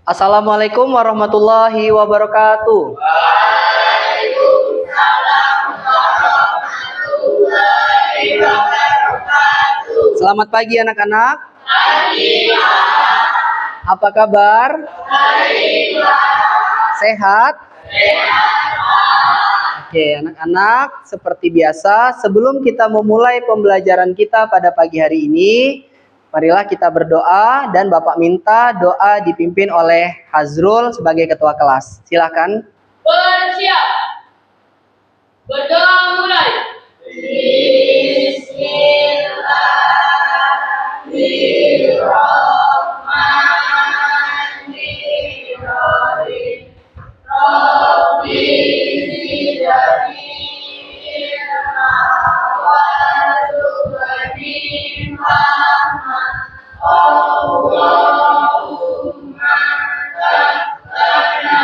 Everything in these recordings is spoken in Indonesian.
Assalamualaikum warahmatullahi wabarakatuh. Waalaikumsalam warahmatullahi wabarakatuh. Selamat pagi anak-anak. Pagi, Pak. Apa kabar? Baik, Pak. Sehat? Sehat, Pak. Oke, anak-anak, seperti biasa, sebelum kita memulai pembelajaran kita pada pagi hari ini, marilah kita berdoa dan Bapak minta doa dipimpin oleh Hazrul sebagai ketua kelas. Silakan. Bersiap. Berdoa mulai. Bismillahirrahmanirrahim. Rabbi zidni ilma warzuqni fahma. Allahumma rabbana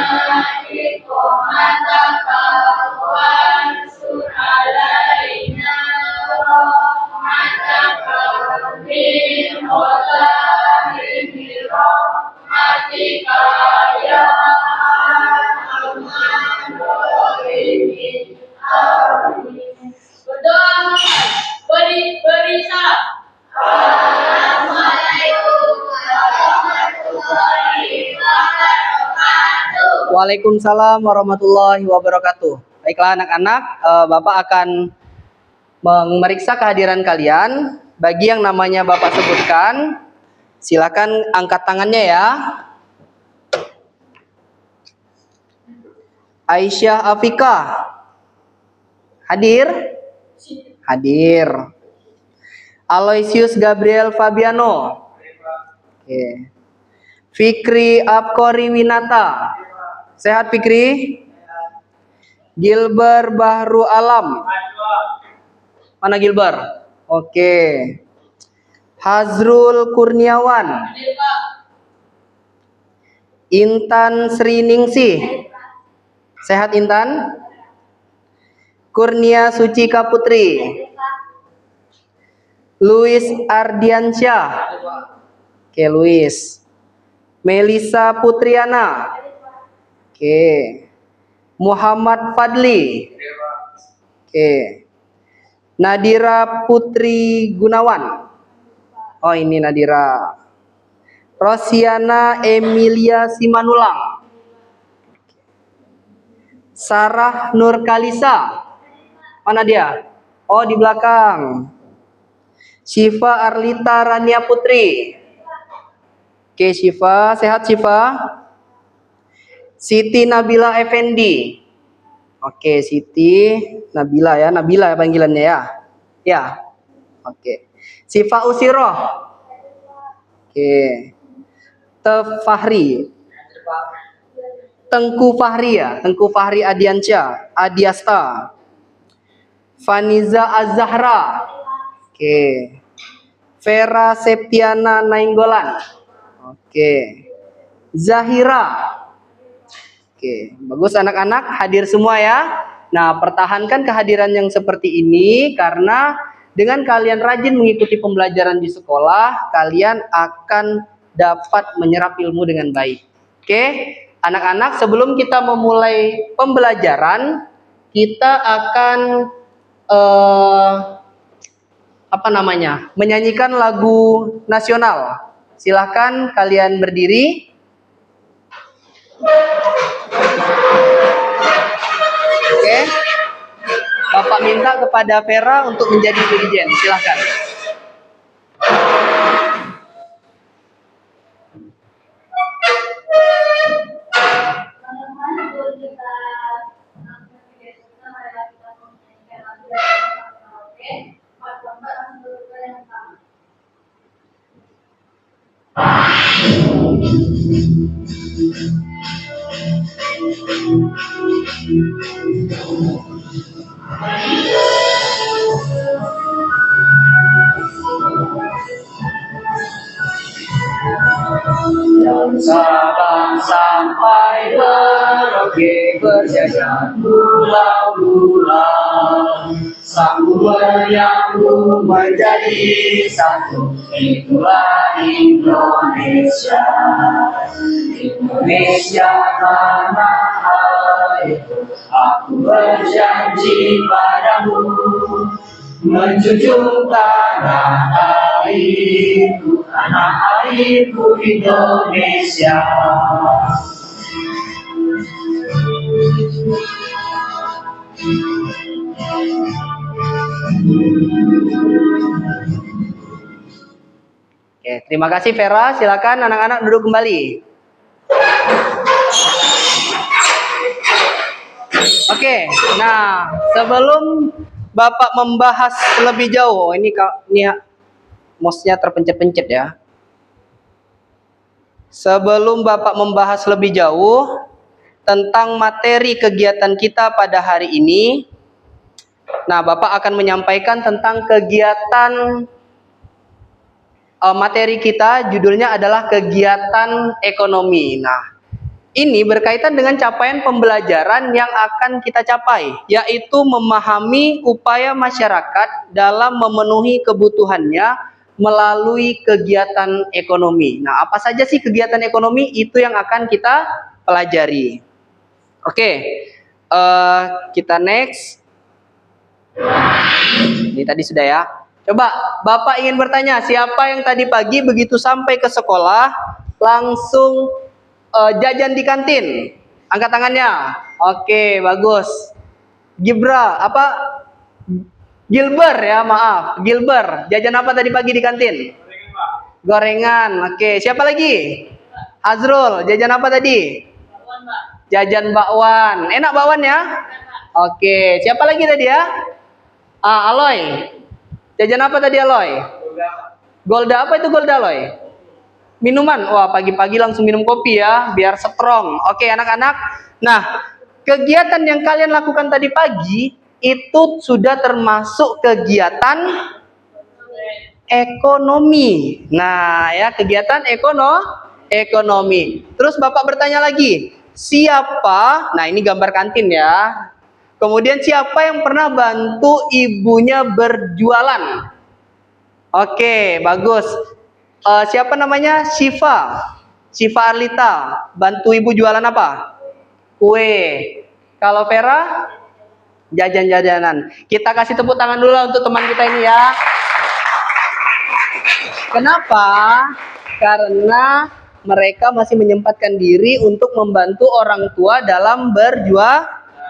iqamataka wansur alaina rahmataka min khaza'ini rahmatika ya arhamar rahimin. Amin. Berdoa beri salam. Assalamualaikum warahmatullahi wabarakatuh. Waalaikumsalam warahmatullahi wabarakatuh. Baiklah anak-anak, Bapak akan memeriksa kehadiran kalian. Bagi yang namanya Bapak sebutkan, silakan angkat tangannya ya. Aisyah Afika, hadir? Hadir. Aloysius Gabriel Fabiano. Oke. Fikri Abkori Winata. Sehat Fikri? Gilber Bahru Alam. Mana Gilber? Oke. Hazrul Kurniawan. Intan Sri Ningsih. Sehat Intan? Kurnia Sucika Putri. Luis Ardiansyah. Oke, Luis. Melisa Putriana. Oke. Muhammad Fadli. Oke. Nadira Putri Gunawan. Oh, ini Nadira. Rosiana Emilia Simanulang. Sarah Nur Kalisa. Mana dia? Oh, di belakang. Syifa Arlita Rania Putri. Oke, Syifa, sehat Syifa? Siti Nabila Effendi. Oke, Siti Nabila ya, Nabila panggilannya ya. Ya. Oke. Syifa Usiroh. Oke. Tefahri. Tengku Fahri ya, Tengku Fahri Adiansyah, Adiasta. Faniza Az-Zahra. Oke. Vera Septiana Nainggolan. Oke. Zahira. Oke, bagus anak-anak, hadir semua ya. Nah, pertahankan kehadiran yang seperti ini karena dengan kalian rajin mengikuti pembelajaran di sekolah, kalian akan dapat menyerap ilmu dengan baik. Oke, anak-anak, sebelum kita memulai pembelajaran, kita akan menyanyikan lagu nasional. Silahkan kalian berdiri. Oke. Bapak minta kepada Vera untuk menjadi dirijen. Silahkan. Dan Sabang sampai Merauke berjajar pulau-pulau, sambungan yang menjadi satu, itulah Indonesia. Indonesia tanah airku, aku berjanji padamu menjunjung tanah airku Indonesia. Oke, terima kasih Vera. Silakan anak-anak duduk kembali. Oke, nah sebelum Bapak membahas lebih jauh, ini mouse-nya terpencet-pencet ya. Sebelum Bapak membahas lebih jauh tentang materi kegiatan kita pada hari ini, nah Bapak akan menyampaikan tentang kegiatan materi kita, judulnya adalah kegiatan ekonomi. Nah, ini berkaitan dengan capaian pembelajaran yang akan kita capai, yaitu memahami upaya masyarakat dalam memenuhi kebutuhannya melalui kegiatan ekonomi. Nah, apa saja sih kegiatan ekonomi? Itu yang akan kita pelajari. Oke, kita next. Ini tadi sudah ya. Coba, Bapak ingin bertanya, siapa yang tadi pagi begitu sampai ke sekolah, langsung jajan di kantin? Angkat tangannya. Oke, bagus. Gilbert ya, maaf. Gilbert, jajan apa tadi pagi di kantin? Gorengan. Oke, siapa lagi? Azrul, jajan apa tadi? Jajan bakwan. Enak bakwan ya? Oke, siapa lagi tadi ya? Aloy. Jajan apa tadi Aloy? Golda. Apa itu Golda Aloy? Minuman. Wah, pagi-pagi langsung minum kopi ya, biar strong. Oke, anak-anak. Nah, kegiatan yang kalian lakukan tadi pagi itu sudah termasuk kegiatan ekonomi. Nah, ya, kegiatan ekonomi. Terus Bapak bertanya lagi, siapa? Nah, ini gambar kantin ya. Kemudian siapa yang pernah bantu ibunya berjualan? Oke, bagus. Siapa namanya? Syifa Arlita. Bantu ibu jualan apa? Kue. Kalau Vera? Jajan-jajanan. Kita kasih tepuk tangan dulu untuk teman kita ini ya. Kenapa? Karena mereka masih menyempatkan diri untuk membantu orang tua dalam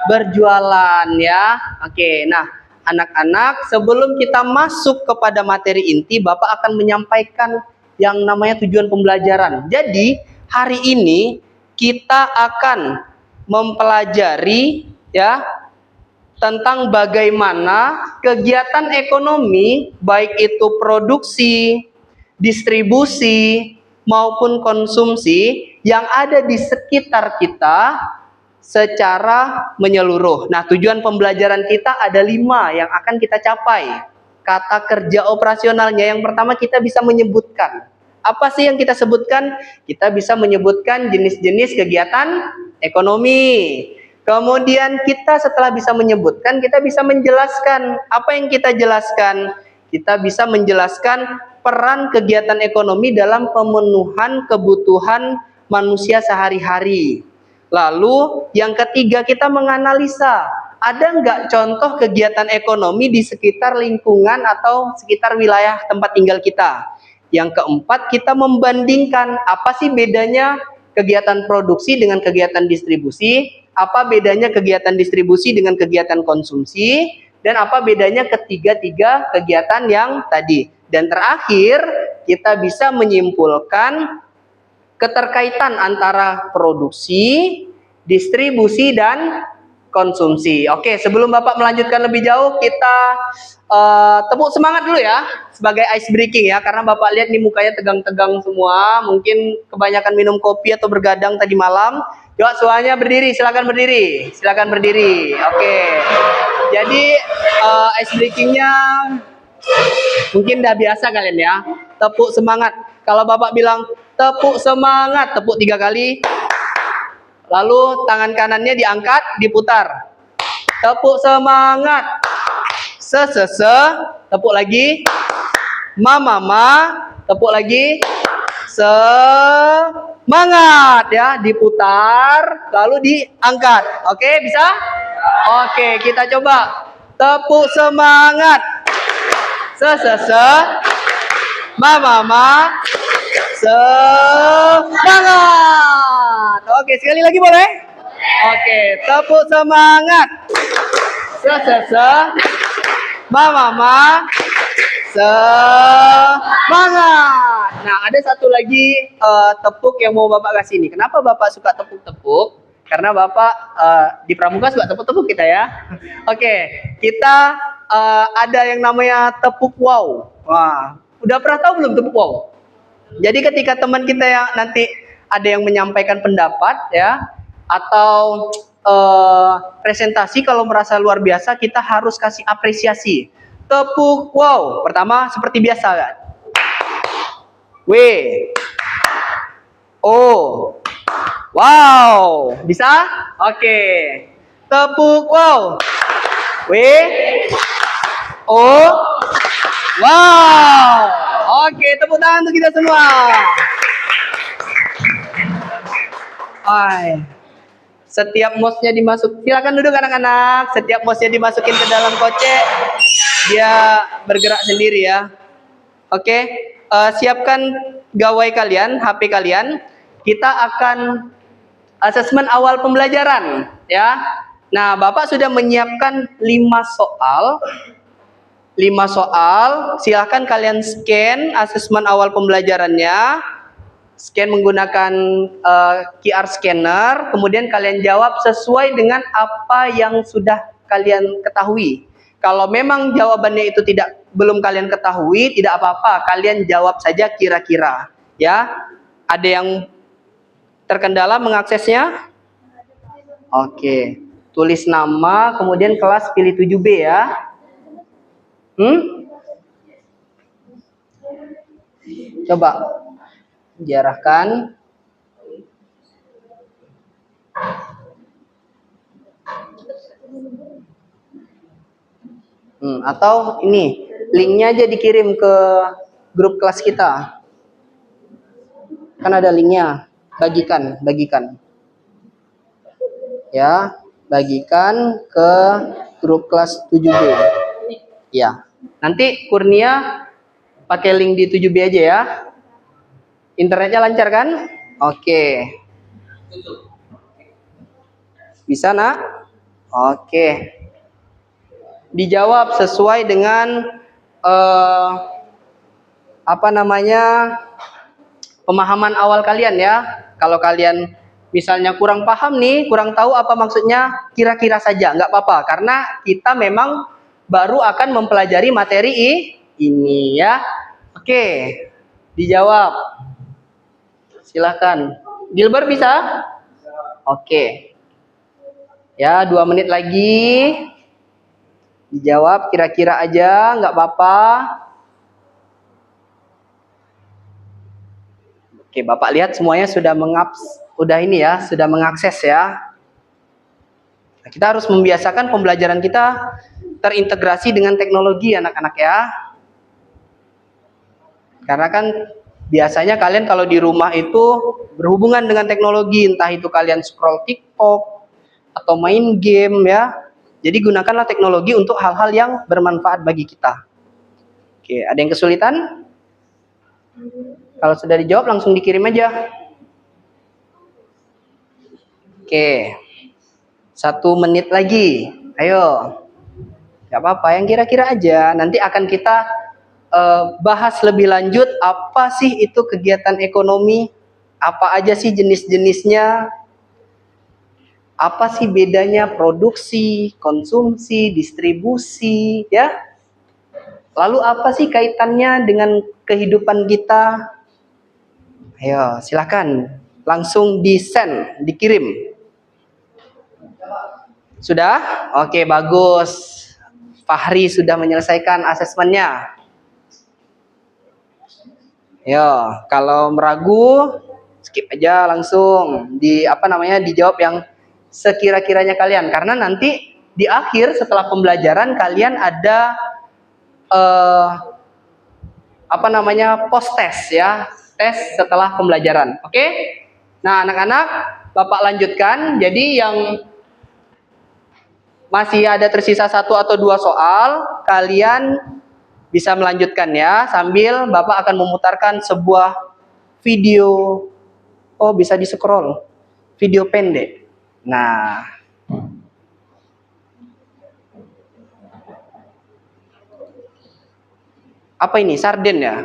berjualan ya. Oke, nah anak-anak, sebelum kita masuk kepada materi inti, Bapak akan menyampaikan yang namanya tujuan pembelajaran. Jadi hari ini kita akan mempelajari ya tentang bagaimana kegiatan ekonomi, baik itu produksi, distribusi maupun konsumsi yang ada di sekitar kita secara menyeluruh. Nah, tujuan pembelajaran kita ada 5 yang akan kita capai. Kata kerja operasionalnya yang pertama kita bisa menyebutkan. Apa sih yang kita sebutkan? Kita bisa menyebutkan jenis-jenis kegiatan ekonomi. Kemudian kita setelah bisa menyebutkan, kita bisa menjelaskan. Apa yang kita jelaskan? Kita bisa menjelaskan peran kegiatan ekonomi dalam pemenuhan kebutuhan manusia sehari-hari. Lalu yang ketiga kita menganalisa, ada nggak contoh kegiatan ekonomi di sekitar lingkungan atau sekitar wilayah tempat tinggal kita. Yang keempat kita membandingkan apa sih bedanya kegiatan produksi dengan kegiatan distribusi, apa bedanya kegiatan distribusi dengan kegiatan konsumsi, dan apa bedanya ketiga-tiga kegiatan yang tadi. Dan terakhir kita bisa menyimpulkan keterkaitan antara produksi, distribusi, dan konsumsi. Oke, sebelum Bapak melanjutkan lebih jauh, kita tepuk semangat dulu ya, sebagai ice breaking ya, karena Bapak lihat nih mukanya tegang-tegang semua, mungkin kebanyakan minum kopi atau bergadang tadi malam. Yuk semuanya berdiri, silakan berdiri, silakan berdiri. Oke, jadi ice breakingnya mungkin udah biasa kalian ya, tepuk semangat. Kalau Bapak bilang tepuk semangat, tepuk 3 kali. Lalu tangan kanannya diangkat, diputar. Tepuk semangat. Se, tepuk lagi. Ma, tepuk lagi. semangat ya, diputar lalu diangkat. Oke, bisa? Oke, kita coba. Tepuk semangat. Se mama semangat. Oke, sekali lagi boleh? Oke, tepuk semangat. Se mama semangat. Nah, ada satu lagi tepuk yang mau Bapak kasih nih. Kenapa Bapak suka tepuk-tepuk? Karena Bapak di Pramuka suka tepuk-tepuk kita ya. Oke, kita ada yang namanya tepuk wow. Wah, udah pernah tahu belum tepuk wow? Jadi ketika teman kita yang nanti ada yang menyampaikan pendapat ya, atau presentasi, kalau merasa luar biasa kita harus kasih apresiasi. Tepuk wow. Pertama seperti biasa kan. W. O. Wow. Bisa? Oke. Tepuk wow. W. O. Wow. Oke, tepuk tangan untuk kita semua. Hai. Setiap mouse-nya dimasuk, silakan duduk anak-anak. Setiap mouse-nya dimasukin ke dalam kocek, dia bergerak sendiri ya. Oke, siapkan gawai kalian, HP kalian. Kita akan asesmen awal pembelajaran ya. Nah, Bapak sudah menyiapkan 5 soal. 5 soal, silakan kalian scan asesmen awal pembelajarannya. Scan menggunakan QR scanner, kemudian kalian jawab sesuai dengan apa yang sudah kalian ketahui. Kalau memang jawabannya itu belum kalian ketahui, tidak apa-apa, kalian jawab saja kira-kira. Ya, ada yang terkendala mengaksesnya? Oke, tulis nama, kemudian kelas pilih 7B ya. Coba diarahkan. Atau ini linknya aja dikirim ke grup kelas kita, kan ada linknya. Bagikan ya, bagikan ke grup kelas 7B ya. Nanti Kurnia pakai link di 7B aja ya. Internetnya lancar kan? Oke. Bisa nak? Oke. Dijawab sesuai dengan pemahaman awal kalian ya. Kalau kalian misalnya kurang paham nih, kurang tahu apa maksudnya, kira-kira saja, nggak apa-apa. Karena kita memang baru akan mempelajari materi ini ya. Oke, dijawab. Silakan. Gilbert bisa? Oke. Ya, 2 menit lagi. Dijawab kira-kira aja, nggak apa-apa. Oke, Bapak lihat semuanya sudah sudah mengakses ya. Nah, kita harus membiasakan pembelajaran kita terintegrasi dengan teknologi anak-anak ya. Karena kan biasanya kalian kalau di rumah itu berhubungan dengan teknologi, entah itu kalian scroll TikTok atau main game ya. Jadi gunakanlah teknologi untuk hal-hal yang bermanfaat bagi kita. Oke, ada yang kesulitan? Kalau sudah dijawab langsung dikirim aja. Oke, 1 menit lagi. Ayo, nggak apa-apa, yang kira-kira aja. Nanti akan kita bahas lebih lanjut apa sih itu kegiatan ekonomi, apa aja sih jenis-jenisnya, apa sih bedanya produksi, konsumsi, distribusi, ya. Lalu apa sih kaitannya dengan kehidupan kita? Ayo, silakan langsung di-send, dikirim. Sudah? Oke, bagus. Fahri sudah menyelesaikan asesmennya. Yo, kalau meragu, skip aja langsung. Dijawab yang sekira-kiranya kalian. Karena nanti di akhir setelah pembelajaran kalian ada post test ya. tes setelah pembelajaran. Oke? Nah, anak-anak, Bapak lanjutkan. Jadi yang masih ada tersisa 1 atau 2 soal, kalian bisa melanjutkan ya, sambil Bapak akan memutarkan sebuah video. Oh, bisa di-scroll. Video pendek. Nah, apa ini? Sarden ya?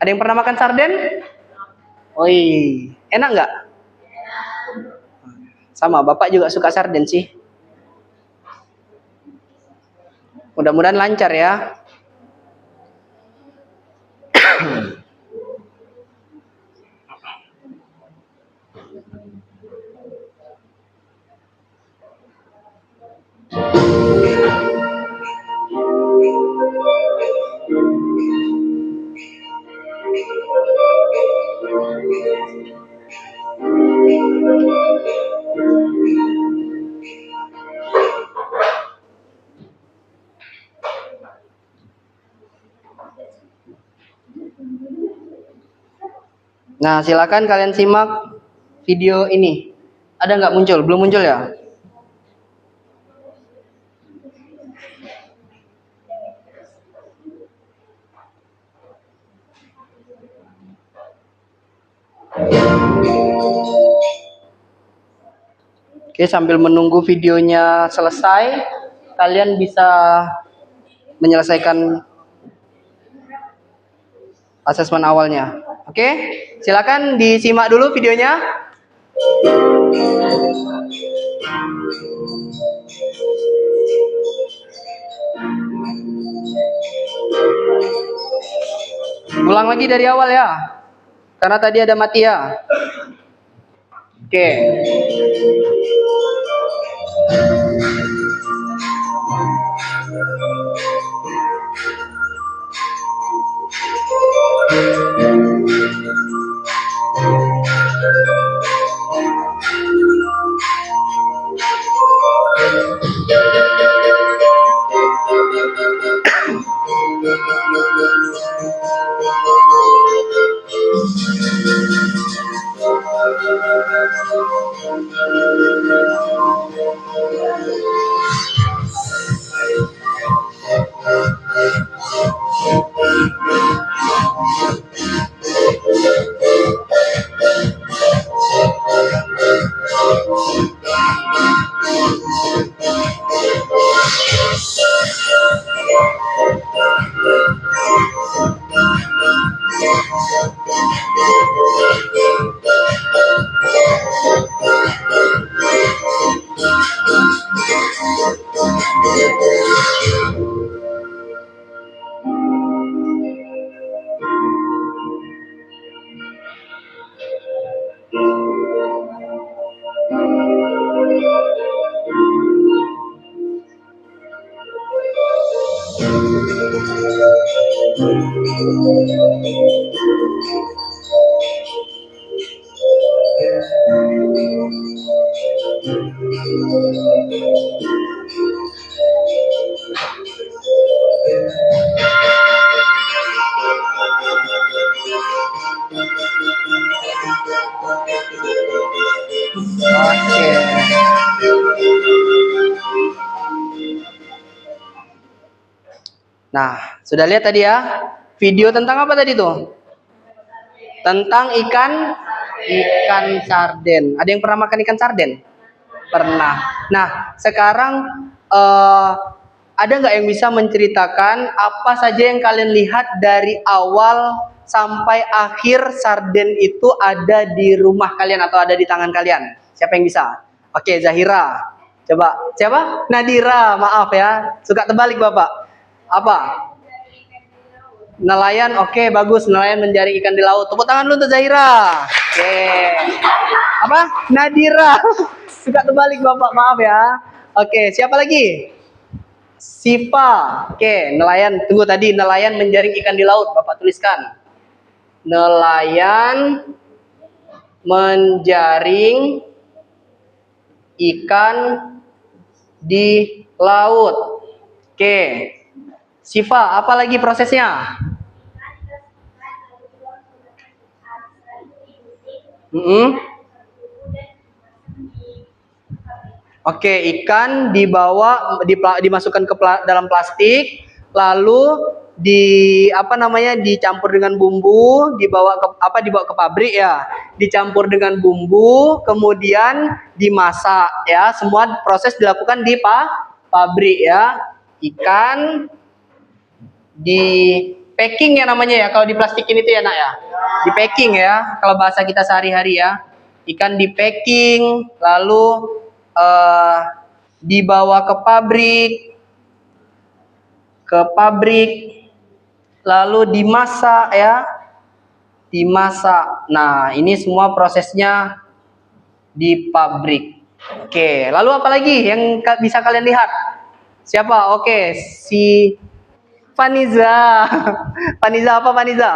Ada yang pernah makan sarden? Woi, enak nggak? Sama, Bapak juga suka sarden sih. Mudah-mudahan lancar ya. Nah, silakan kalian simak video ini. Ada nggak muncul? Belum muncul ya? Oke, sambil menunggu videonya selesai, kalian bisa menyelesaikan asesmen awalnya. Oke, silakan disimak dulu videonya. Ulang lagi dari awal ya, karena tadi ada mati ya. Oke. Oke. Nah, sudah lihat tadi ya? Video tentang apa tadi tuh? Tentang ikan sarden. Ada yang pernah makan ikan sarden? Pernah. Nah, sekarang ada nggak yang bisa menceritakan apa saja yang kalian lihat dari awal sampai akhir sarden itu ada di rumah kalian atau ada di tangan kalian? Siapa yang bisa? Oke, Zahira. Coba. Siapa? Nadira. Maaf ya. Suka terbalik Bapak. Apa? Nelayan. Oke, bagus. Nelayan menjaring ikan di laut. Tepuk tangan dulu untuk Zahira. Oke. Apa? Nadira. Suka terbalik Bapak. Maaf ya. Oke, siapa lagi? Siva. Oke, nelayan. Tunggu tadi, nelayan menjaring ikan di laut. Bapak tuliskan. Nelayan menjaring ikan di laut. Oke. Siva, apa lagi prosesnya? Mm-mm. Oke, ikan dimasukkan ke dalam plastik, lalu dicampur dengan bumbu, dibawa ke pabrik ya, dicampur dengan bumbu, kemudian dimasak ya. Semua proses dilakukan di pabrik ya. Ikan di packing ya namanya ya, kalau di plastikin itu ya nak ya, di packing ya, kalau bahasa kita sehari-hari ya. Ikan di packing, lalu dibawa ke pabrik, lalu dimasak ya, dimasak. Nah, ini semua prosesnya di pabrik. Oke, lalu apa lagi yang bisa kalian lihat? Siapa? Oke, si Faniza. Faniza apa Faniza?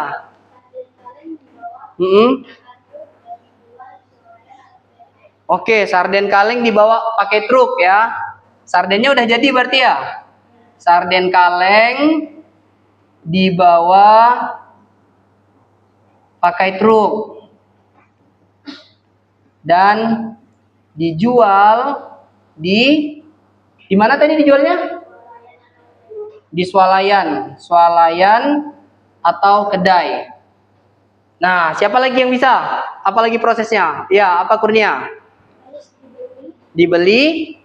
Oke, sarden kaleng dibawa pakai truk ya. Sardennya udah jadi berarti ya? Sarden kaleng dibawa pakai truk dan dijual di mana tadi dijualnya? Di swalayan atau kedai. Nah, siapa lagi yang bisa? Apa lagi prosesnya? Ya, apa Kurnia? Dibeli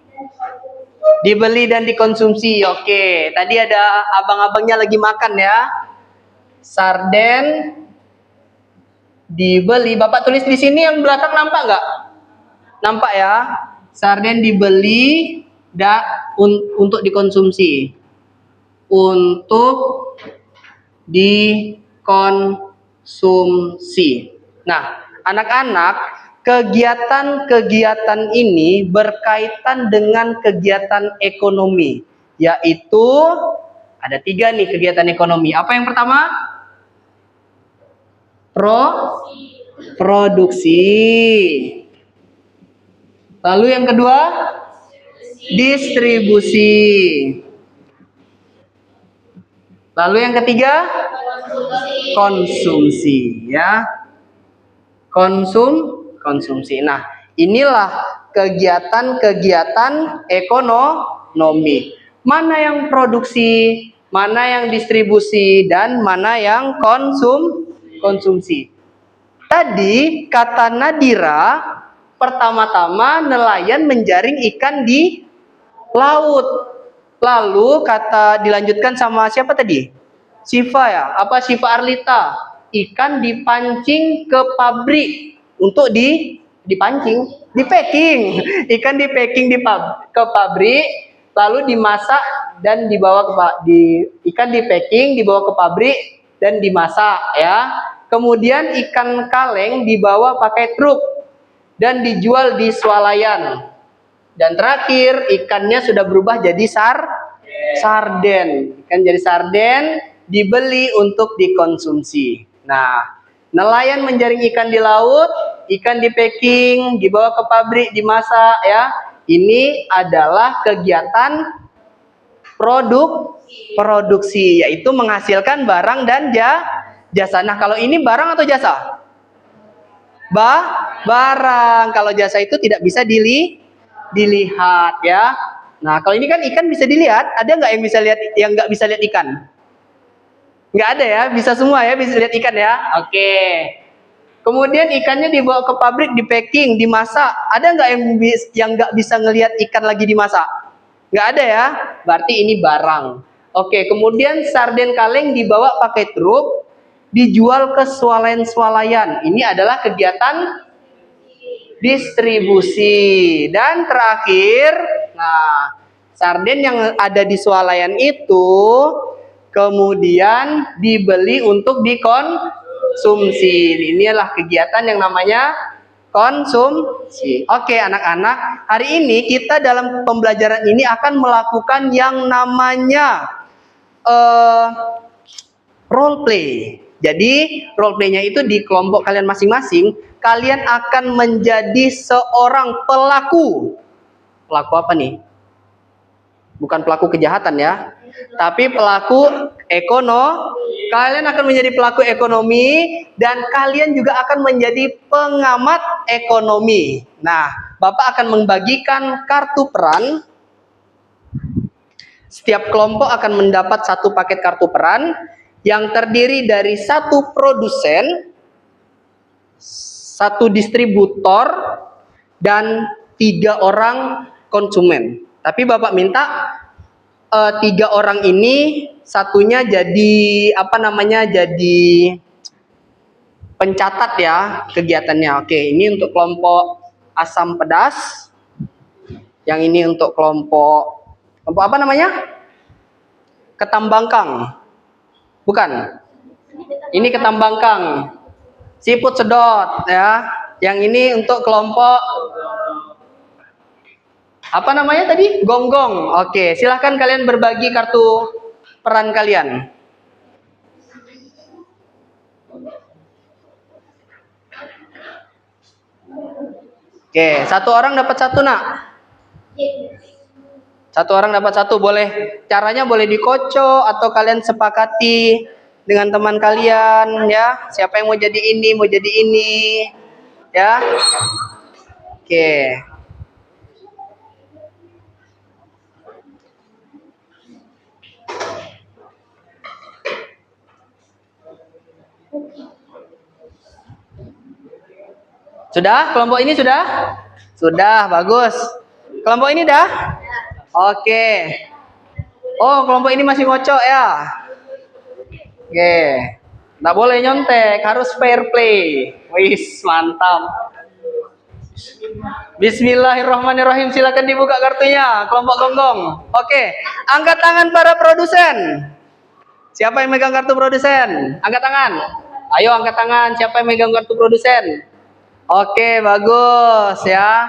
dan dikonsumsi. Oke, tadi ada abang-abangnya lagi makan ya. Sarden dibeli. Bapak tulis di sini yang belakang nampak nggak? Nampak ya. Sarden dibeli untuk dikonsumsi. Untuk dikonsumsi. Nah, anak-anak, kegiatan-kegiatan ini berkaitan dengan kegiatan ekonomi, yaitu ada 3 nih kegiatan ekonomi. Apa yang pertama? Produksi. Lalu yang kedua? Distribusi. Lalu yang ketiga? Konsumsi ya. Konsumsi. Nah, inilah kegiatan-kegiatan ekonomi. Mana yang produksi, mana yang distribusi, dan mana yang konsumsi. Tadi kata Nadira, pertama-tama nelayan menjaring ikan di laut. Lalu dilanjutkan sama siapa tadi? Siva ya? Apa Siva Arlita? Ikan dipancing ke pabrik untuk dipancing, di-packing. Ikan di-packing ke pabrik, lalu dimasak dan ikan di-packing dibawa ke pabrik dan dimasak ya. Kemudian ikan kaleng dibawa pakai truk dan dijual di swalayan. Dan terakhir ikannya sudah berubah jadi sarden. Ikan jadi sarden dibeli untuk dikonsumsi. Nah, nelayan menjaring ikan di laut, ikan di packing, dibawa ke pabrik, dimasak ya. Ini adalah kegiatan produksi, yaitu menghasilkan barang dan jasa. Nah, kalau ini barang atau jasa? Barang. Kalau jasa itu tidak bisa dilihat ya. Nah, kalau ini kan ikan bisa dilihat. Ada nggak yang bisa lihat, yang nggak bisa lihat ikan? Nggak ada ya, bisa semua ya, bisa lihat ikan ya. Oke. Kemudian ikannya dibawa ke pabrik, di packing, dimasak. Ada nggak yang nggak bisa ngelihat ikan lagi dimasak? Nggak ada ya. Berarti ini barang. Oke. Kemudian sarden kaleng dibawa pakai truk, dijual ke swalayan-swalayan. Ini adalah kegiatan distribusi. Dan terakhir, nah, sarden yang ada di swalayan itu kemudian dibeli untuk dikonsumsi. Inilah kegiatan yang namanya konsumsi. Oke, anak-anak, hari ini kita dalam pembelajaran ini akan melakukan yang namanya role play. Jadi role play-nya itu di kelompok kalian masing-masing, kalian akan menjadi seorang pelaku. Pelaku apa nih? Bukan pelaku kejahatan ya. tapi pelaku kalian akan menjadi pelaku ekonomi dan kalian juga akan menjadi pengamat ekonomi. Nah, Bapak akan membagikan kartu peran. Setiap kelompok akan mendapat satu paket kartu peran yang terdiri dari satu produsen, satu distributor, dan 3 orang konsumen. Tapi Bapak minta 3 orang ini satunya jadi jadi pencatat ya kegiatannya. Oke, ini untuk kelompok asam pedas. Yang ini untuk kelompok apa namanya? Ketambangkang. Bukan. Ini ketambangkang. Siput sedot ya. Yang ini untuk kelompok apa namanya tadi? Gonggong. Oke, silahkan kalian berbagi kartu peran kalian. Oke, 1 orang dapat 1 nak. 1 orang dapat 1 boleh. Caranya boleh dikocok atau kalian sepakati dengan teman kalian ya. Siapa yang mau jadi ini, mau jadi ini. Ya. Oke. Sudah? Kelompok ini sudah? Sudah, bagus. Kelompok ini dah? Oke. Oh, kelompok ini masih ngocok ya? Oke. Nggak boleh nyontek, harus fair play. Wis, mantap. Bismillahirrahmanirrahim. Silakan dibuka kartunya, kelompok gonggong. Oke, angkat tangan para produsen. Siapa yang megang kartu produsen? Angkat tangan. Ayo angkat tangan. Siapa yang megang kartu produsen? Oke, bagus ya.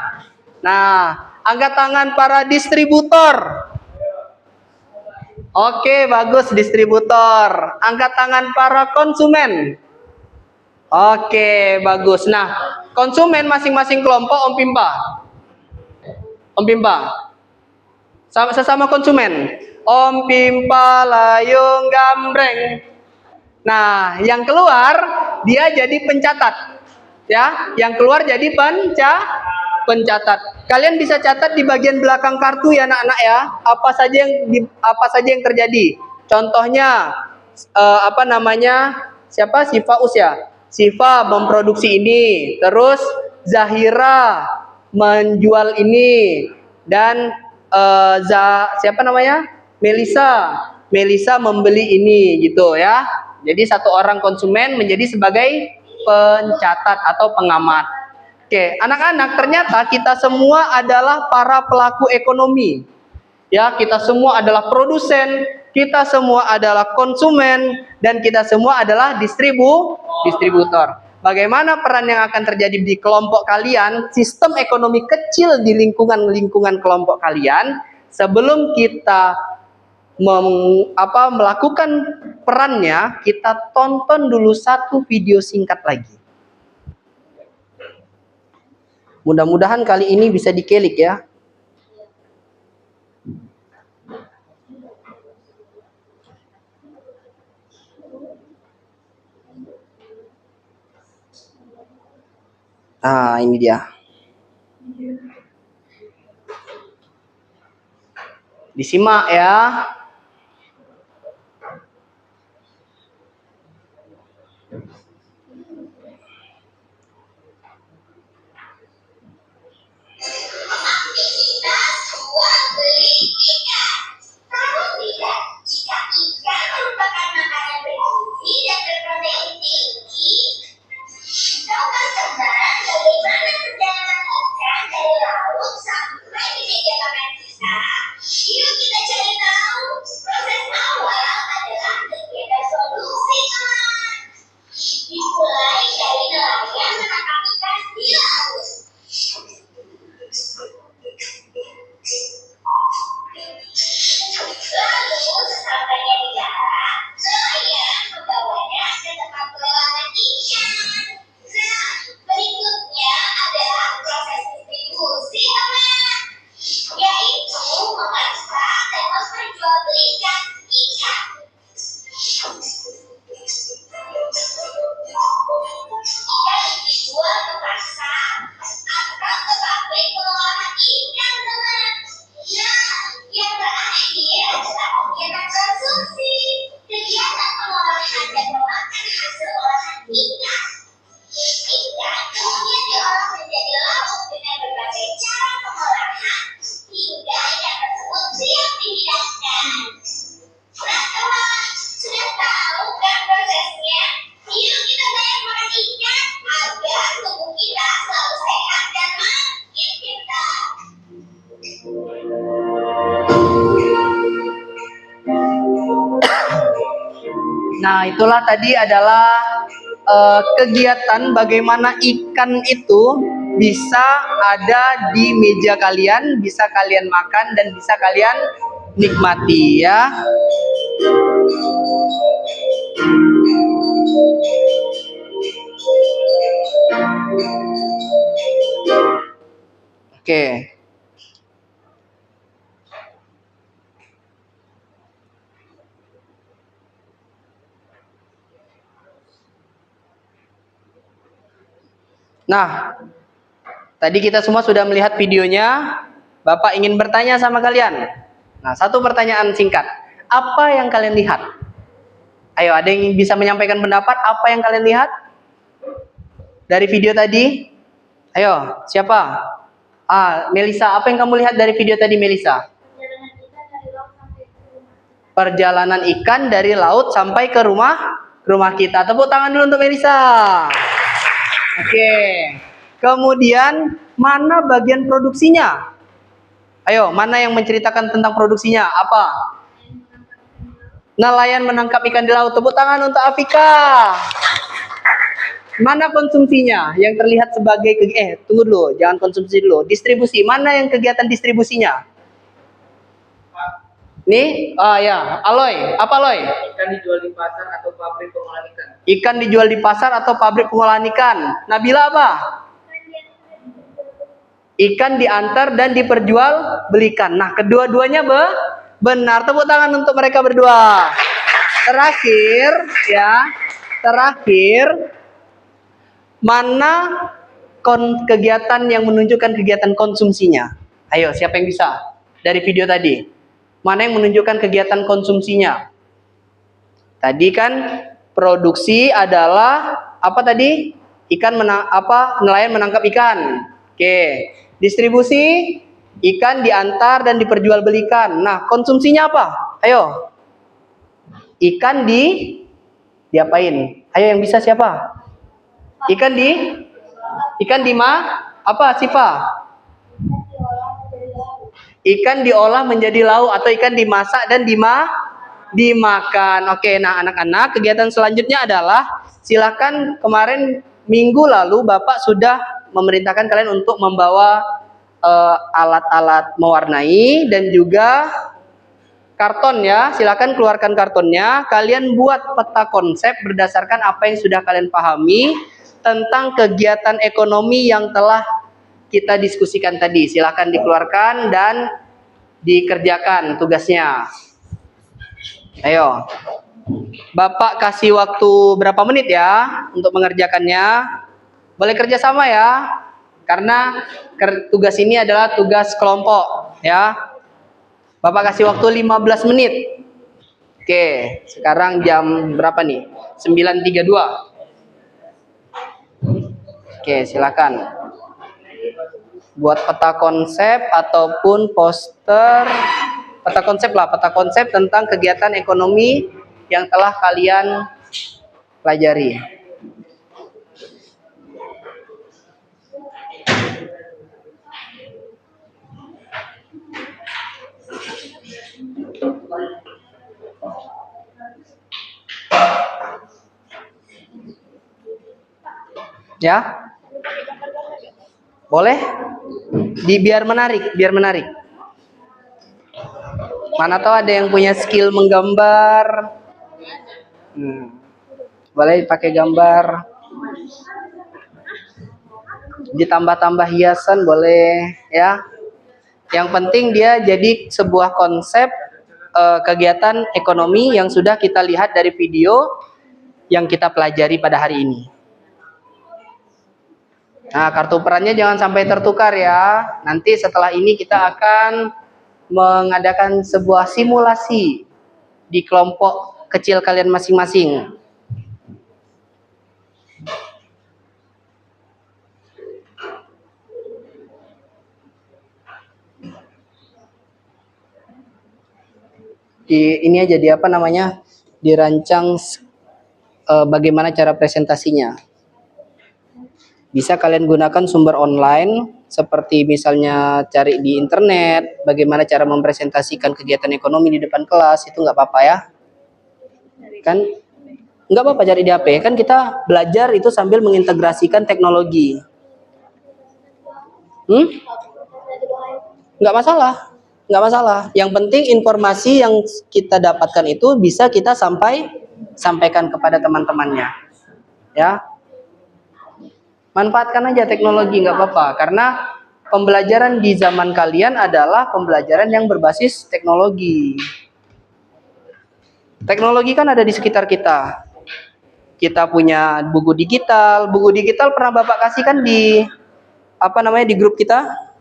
Nah, angkat tangan para distributor. Oke, bagus distributor. Angkat tangan para konsumen. Oke, bagus. Nah, konsumen masing-masing kelompok Om Pimpa. Om Pimpa. Sesama konsumen. Om Pimpa layung gambreng. Nah, yang keluar dia jadi pencatat. Ya, yang keluar jadi pencatat. Kalian bisa catat di bagian belakang kartu ya anak-anak ya. Apa saja yang terjadi. Contohnya siapa? Sifa ya. Sifa memproduksi ini, terus Zahira menjual ini dan Melisa membeli ini gitu ya. Jadi 1 orang konsumen menjadi sebagai pencatat atau pengamat. Oke, anak-anak, ternyata kita semua adalah para pelaku ekonomi. Ya, kita semua adalah produsen, kita semua adalah konsumen, dan kita semua adalah distributor. Bagaimana peran yang akan terjadi di kelompok kalian, sistem ekonomi kecil di lingkungan kelompok kalian, sebelum kita melakukan perannya, kita tonton dulu 1 video singkat lagi. Mudah-mudahan kali ini bisa dikelik ya. Nah, ini dia. Disimak ya. Aktivitas jual beli ikan. Tahu tidak jika ikan merupakan makanan bergizi dan berprotein tinggi? Tahukah teman bagaimana perjalanan ikan dari laut sampai di meja makan kita? Yuk kita cari tahu. Nah, itulah tadi adalah kegiatan bagaimana ikan itu bisa ada di meja kalian, bisa kalian makan dan bisa kalian nikmati ya. Oke. Nah, tadi kita semua sudah melihat videonya. Bapak ingin bertanya sama kalian. Nah, satu pertanyaan singkat. Apa yang kalian lihat? Ayo, ada yang bisa menyampaikan pendapat? Apa yang kalian lihat dari video tadi? Ayo, siapa? Melisa. Apa yang kamu lihat dari video tadi, Melisa? Perjalanan ikan dari laut sampai ke rumah kita. Tepuk tangan dulu untuk Melisa. Oke. Kemudian mana bagian produksinya? Ayo, mana yang menceritakan tentang produksinya? Apa? Nelayan menangkap ikan di laut. Tepuk tangan untuk Afika. Mana konsumsinya? Yang terlihat sebagai tunggu dulu, jangan konsumsi dulu. Distribusi. Mana yang kegiatan distribusinya? Nih, ya, Aloy. Apa Aloy? Ikan dijual di pasar atau pabrik pengolahan ikan. Ikan dijual di pasar atau pabrik pengolahan ikan. Nabila apa? Ikan diantar dan diperjual belikan. Nah, kedua-duanya benar. Tepuk tangan untuk mereka berdua. Terakhir, mana kegiatan yang menunjukkan kegiatan konsumsinya? Ayo, siapa yang bisa? Dari video tadi. Mana yang menunjukkan kegiatan konsumsinya? Tadi kan produksi adalah apa tadi? Nelayan menangkap ikan. Oke. Distribusi, ikan diantar dan diperjualbelikan. Nah, konsumsinya apa? Ayo. Ikan diapain? Ayo yang bisa siapa? Ikan apa Siva? Ikan diolah menjadi lauk atau ikan dimasak dan dimakan. Oke, nah anak-anak, kegiatan selanjutnya adalah silakan. Kemarin minggu lalu Bapak sudah memerintahkan kalian untuk membawa alat-alat mewarnai dan juga karton ya. Silakan keluarkan kartonnya. Kalian buat peta konsep berdasarkan apa yang sudah kalian pahami tentang kegiatan ekonomi yang telah kita diskusikan tadi. Silakan dikeluarkan dan dikerjakan tugasnya. Ayo. Bapak kasih waktu berapa menit ya untuk mengerjakannya. Boleh kerjasama ya. Karena tugas ini adalah tugas kelompok ya. Bapak kasih waktu 15 menit. Oke, sekarang jam berapa nih? 9.32. Oke, silakan. Buat peta konsep ataupun poster, peta konsep tentang kegiatan ekonomi yang telah kalian pelajari. Ya? Boleh? Biar menarik. Mana tahu ada yang punya skill menggambar. Boleh pakai gambar. Ditambah-tambah hiasan boleh ya. Yang penting dia jadi sebuah konsep kegiatan ekonomi yang sudah kita lihat dari video yang kita pelajari pada hari ini. Nah, kartu perannya jangan sampai tertukar ya. Nanti setelah ini kita akan mengadakan sebuah simulasi di kelompok kecil kalian masing-masing. Ini aja dirancang bagaimana cara presentasinya. Bisa kalian gunakan sumber online seperti misalnya cari di internet bagaimana cara mempresentasikan kegiatan ekonomi di depan kelas, itu nggak apa-apa ya. Kan Nggak apa-apa cari di HP. Kan kita belajar itu sambil mengintegrasikan teknologi. Nggak masalah. Nggak masalah. Yang penting informasi yang kita dapatkan itu bisa kita sampaikan kepada teman-temannya. Ya, manfaatkan aja teknologi, nggak apa-apa. Karena pembelajaran di zaman kalian adalah pembelajaran yang berbasis teknologi. Teknologi kan ada di sekitar kita. Kita punya buku digital. Buku digital pernah Bapak kasih kan di di grup kita?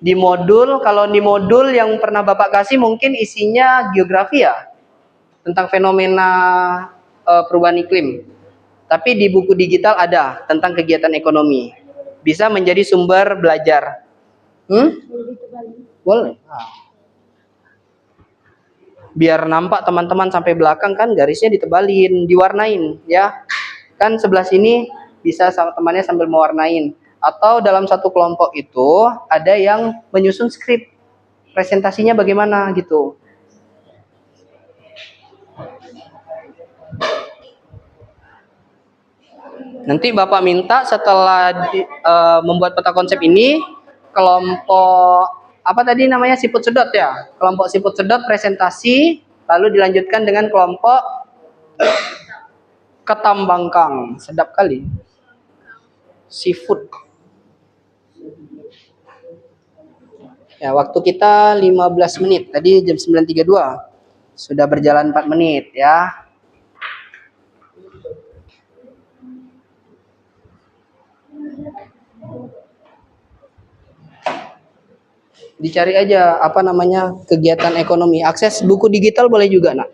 Di modul, kalau di modul yang pernah Bapak kasih mungkin isinya geografi ya, tentang fenomena perubahan iklim. Tapi di buku digital ada tentang kegiatan ekonomi. Bisa menjadi sumber belajar. Boleh. Biar nampak teman-teman sampai belakang kan garisnya ditebalin, diwarnain ya. Kan sebelah sini bisa sama temannya sambil mewarnain. Atau dalam satu kelompok itu ada yang menyusun skrip presentasinya bagaimana gitu. Nanti Bapak minta setelah membuat peta konsep ini, kelompok apa tadi namanya, siput sedot ya, kelompok siput sedot presentasi, lalu dilanjutkan dengan kelompok ketam bangkang. Sedap kali, seafood. Ya, waktu kita 15 menit, tadi jam 9.32, sudah berjalan 4 menit ya. Dicari aja kegiatan ekonomi. Akses buku digital boleh juga nak.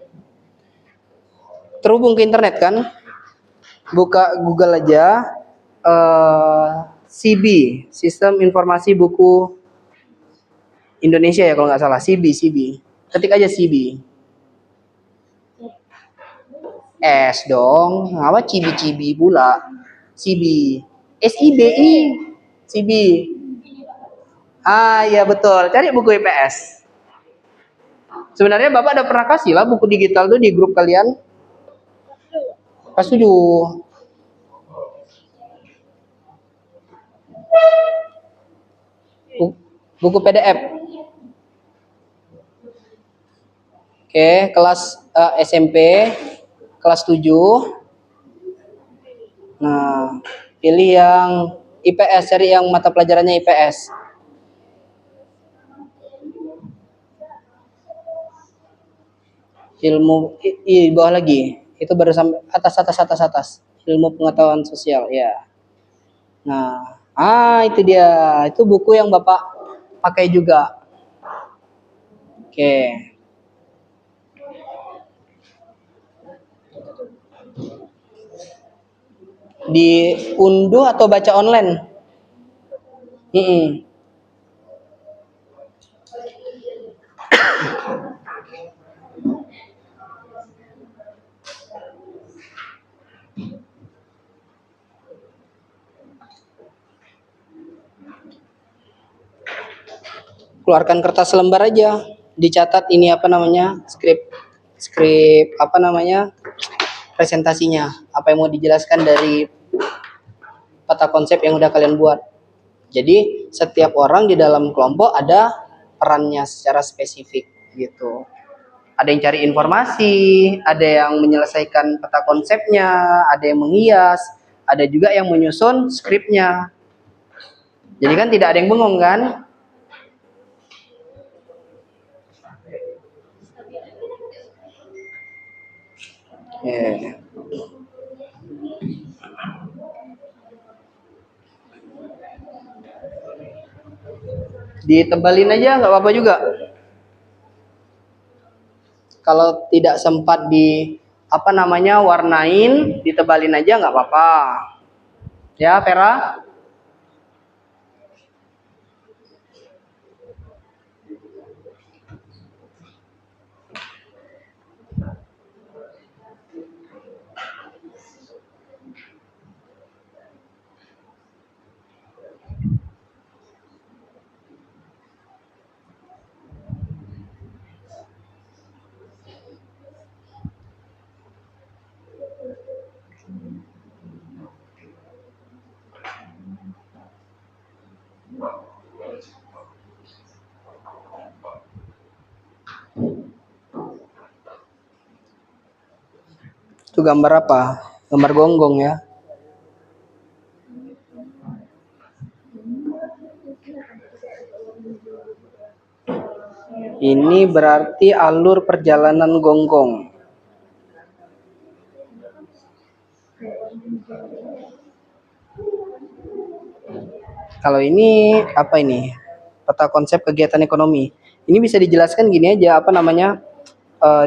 Terhubung ke internet kan? Buka Google aja, CB, Sistem Informasi Buku Indonesia ya kalau nggak salah, CB. Ketik aja CB. S dong, apa cibi-cibi pula? CB, SIBI, CB. Ah iya betul, cari buku IPS. Sebenarnya Bapak ada pernah kasih lah buku digital tuh di grup kalian. Pas 7. Buku PDF. Oke, kelas SMP, kelas 7. Nah, pilih yang IPS, cari yang mata pelajarannya IPS. Ilmu di bawah lagi, itu baru sampai atas. Ilmu pengetahuan sosial ya. Nah, itu dia, itu buku yang Bapak pakai juga. Oke. Diunduh atau baca online? Keluarkan kertas lembar aja, dicatat ini skrip presentasinya, apa yang mau dijelaskan dari peta konsep yang udah kalian buat. Jadi setiap orang di dalam kelompok ada perannya secara spesifik gitu. Ada yang cari informasi, ada yang menyelesaikan peta konsepnya, ada yang menghias, ada juga yang menyusun skripnya. Jadi kan tidak ada yang bengong kan? Yeah. Ditebalin aja nggak apa-apa juga. Kalau tidak sempat warnain, ditebalin aja nggak apa-apa. Ya, Vera? Itu gambar apa? Gambar gonggong ya. Ini berarti alur perjalanan gonggong. Kalau ini apa ini? Peta konsep kegiatan ekonomi. Ini bisa dijelaskan gini aja, apa namanya?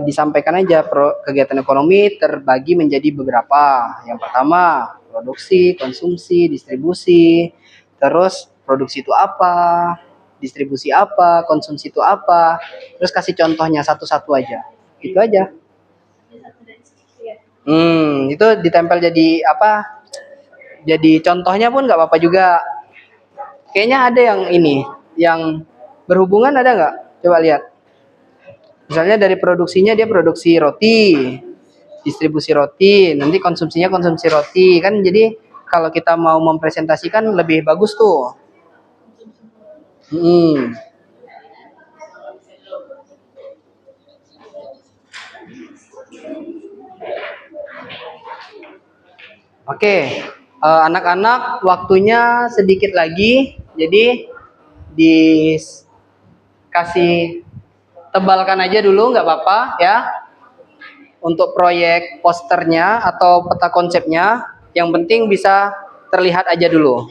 Disampaikan aja kegiatan ekonomi terbagi menjadi beberapa. Yang pertama, produksi, konsumsi, distribusi. Terus produksi itu apa? Distribusi apa? Konsumsi itu apa? Terus kasih contohnya satu-satu aja. Itu aja. Itu ditempel jadi apa? Jadi contohnya pun nggak apa-apa juga. Kayaknya ada yang ini, yang berhubungan ada nggak? Coba lihat. Misalnya dari produksinya dia produksi roti, distribusi roti, nanti konsumsinya konsumsi roti. Kan jadi kalau kita mau mempresentasikan lebih bagus tuh. Oke, anak-anak waktunya sedikit lagi, jadi dikasih tebalkan aja dulu, nggak apa-apa ya. Untuk proyek posternya atau peta konsepnya, yang penting bisa terlihat aja dulu.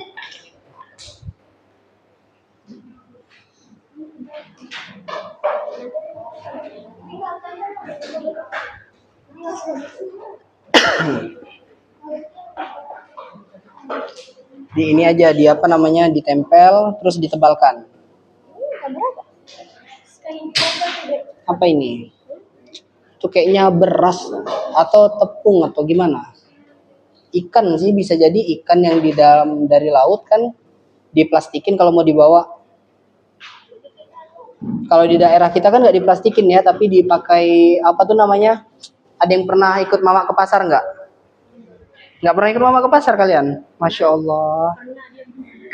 Di ini aja, di apa namanya, ditempel terus ditebalkan. Apa ini? Itu kayaknya beras atau tepung atau gimana? Ikan sih, bisa jadi ikan yang di dalam dari laut kan diplastikin kalau mau dibawa. Kalau di daerah kita kan nggak diplastikin ya, tapi dipakai apa tuh namanya? Ada yang pernah ikut mama ke pasar nggak? Nggak pernah ikut mama ke pasar kalian? Masya Allah.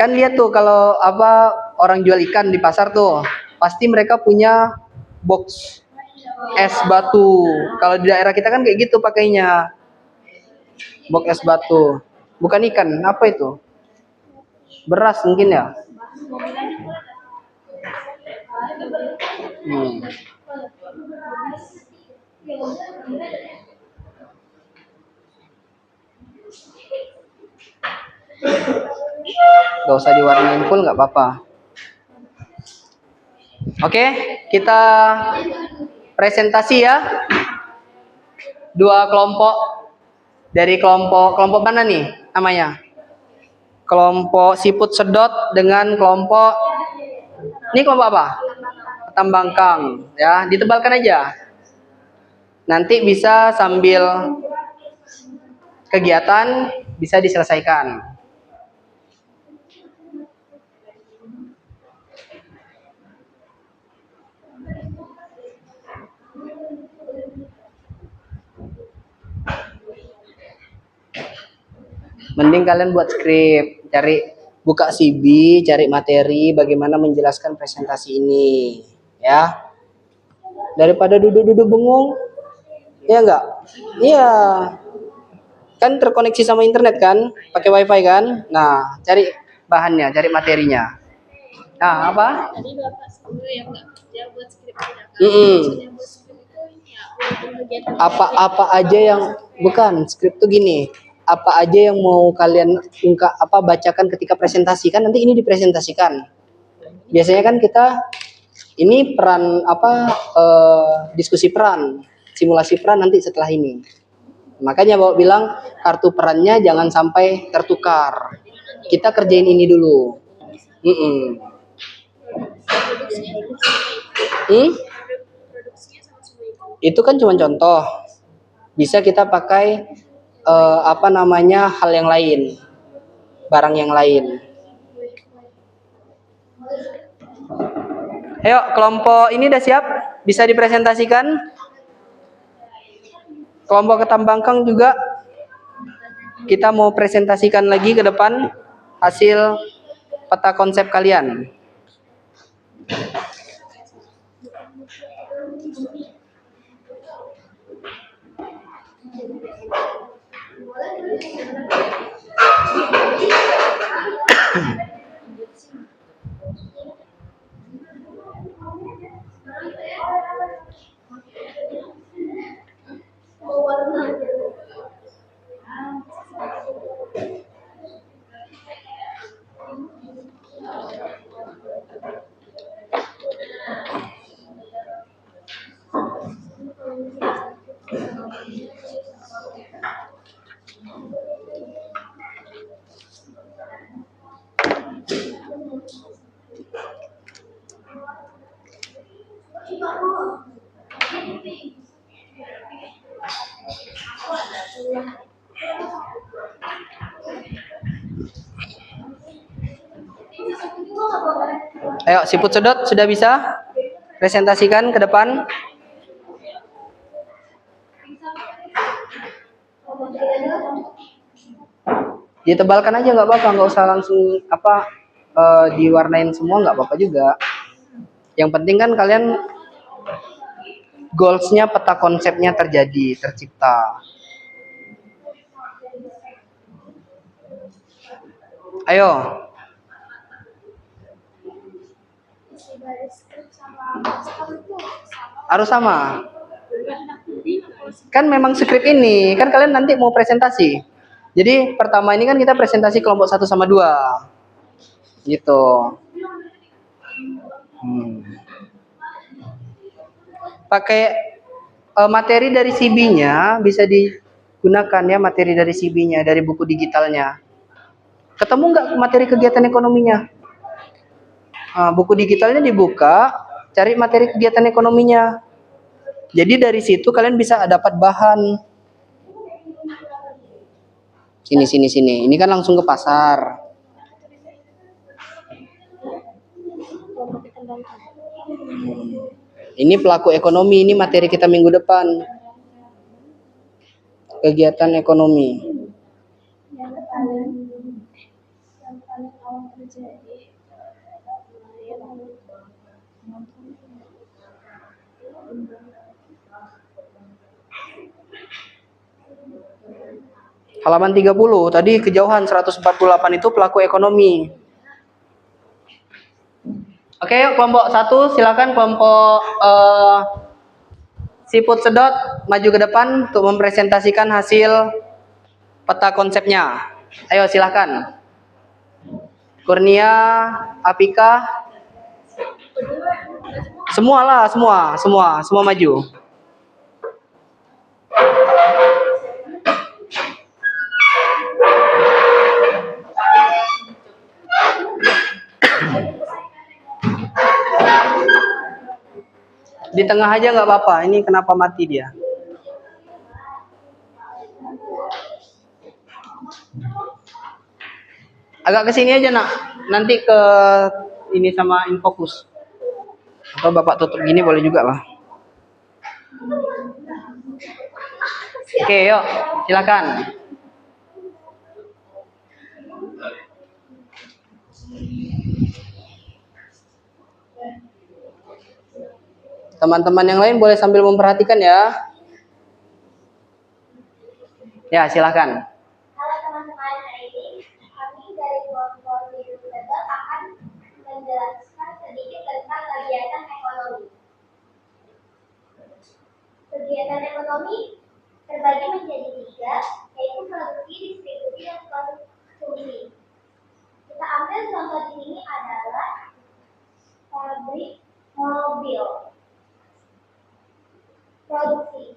Kan lihat tuh kalau apa orang jual ikan di pasar tuh, pasti mereka punya box es batu. Kalau di daerah kita kan kayak gitu pakainya. Box es batu. Bukan ikan, apa itu? Beras mungkin ya? Gak usah diwarnain full, nggak apa-apa. Oke, kita presentasi ya. Dua kelompok. Dari kelompok mana nih namanya? Kelompok siput sedot dengan kelompok, ini kelompok apa? Tambangkang ya, ditebalkan aja. Nanti bisa sambil kegiatan bisa diselesaikan. Mending kalian buat skrip, buka CB, cari materi bagaimana menjelaskan presentasi ini, ya. Daripada duduk-duduk bengong, ya enggak? Iya. Kan terkoneksi sama internet kan, pakai wifi kan. Nah, cari bahannya, cari materinya. Nah, apa? Tadi Bapak sebelum yang nggak kerja buat skrip maksudnya buat skrip itu ini ya, apa aja yang bukan skrip tuh gini. Apa aja yang mau kalian bacakan ketika presentasi, kan nanti ini dipresentasikan. Biasanya kan kita ini peran diskusi peran, simulasi peran nanti setelah ini. Makanya Bapak bilang kartu perannya jangan sampai tertukar. Kita kerjain ini dulu. Itu kan cuma contoh. Bisa kita pakai hal yang lain, barang yang lain. Ayo, kelompok ini udah siap? Bisa dipresentasikan? Kelompok Ketambangkang juga kita mau presentasikan lagi ke depan hasil peta konsep kalian? Ayo, siput sedot sudah bisa? Presentasikan ke depan. Ditebalkan aja nggak apa-apa, nggak usah langsung diwarnain semua nggak apa-apa juga. Yang penting kan kalian goals-nya, peta konsepnya tercipta. Ayo. Harus sama. Kan memang skrip ini, kan kalian nanti mau presentasi. Jadi pertama ini kan kita presentasi kelompok 1 sama 2. Gitu. Pakai materi dari CB-nya bisa digunakan ya, materi dari CB-nya, dari buku digitalnya. Ketemu nggak materi kegiatan ekonominya? Buku digitalnya dibuka, cari materi kegiatan ekonominya. Jadi dari situ kalian bisa dapat bahan. Sini. Ini kan langsung ke pasar. Ini pelaku ekonomi, ini materi kita minggu depan. Kegiatan ekonomi. Yang paling awal terjadi Halaman 30, tadi kejauhan 148 itu pelaku ekonomi. Oke, yuk kelompok 1 silakan kelompok siput sedot maju ke depan untuk mempresentasikan hasil peta konsepnya. Ayo silakan. Kurnia, Apika. Semua maju. Di tengah aja nggak apa-apa. Ini kenapa mati dia? Agak ke sini aja nak. Nanti ke ini sama infokus. Atau bapak tutup gini boleh juga lah. Oke, yuk silakan. Teman-teman yang lain boleh sambil memperhatikan ya. Ya, silakan. Halo teman-teman, hari ini kami dari kelompok Siput Sedot akan menjelaskan sedikit tentang kegiatan ekonomi. Kegiatan ekonomi terbagi menjadi 3, yaitu produksi, distribusi, dan konsumsi. Kita ambil contoh di sini adalah pabrik mobil. Produksi.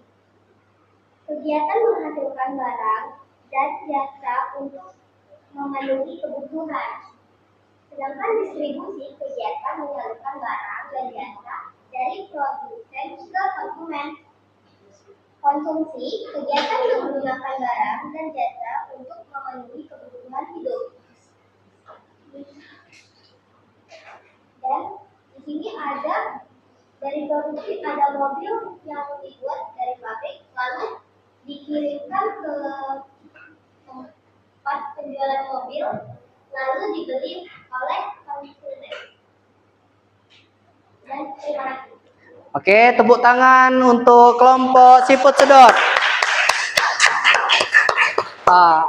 Kegiatan menghasilkan barang dan jasa untuk memenuhi kebutuhan. Sedangkan distribusi kegiatan menyalurkan barang dan jasa dari produsen ke konsumen. Konsumsi kegiatan menggunakan barang dan jasa untuk memenuhi kebutuhan hidup. Dan di sini ada dari produksi ada mobil yang dibuat dari pabrik lalu dikirimkan ke tempat penjualan mobil lalu dibeli oleh konsumen. Dan terima kasih. Oke, tepuk tangan untuk kelompok siput sedot.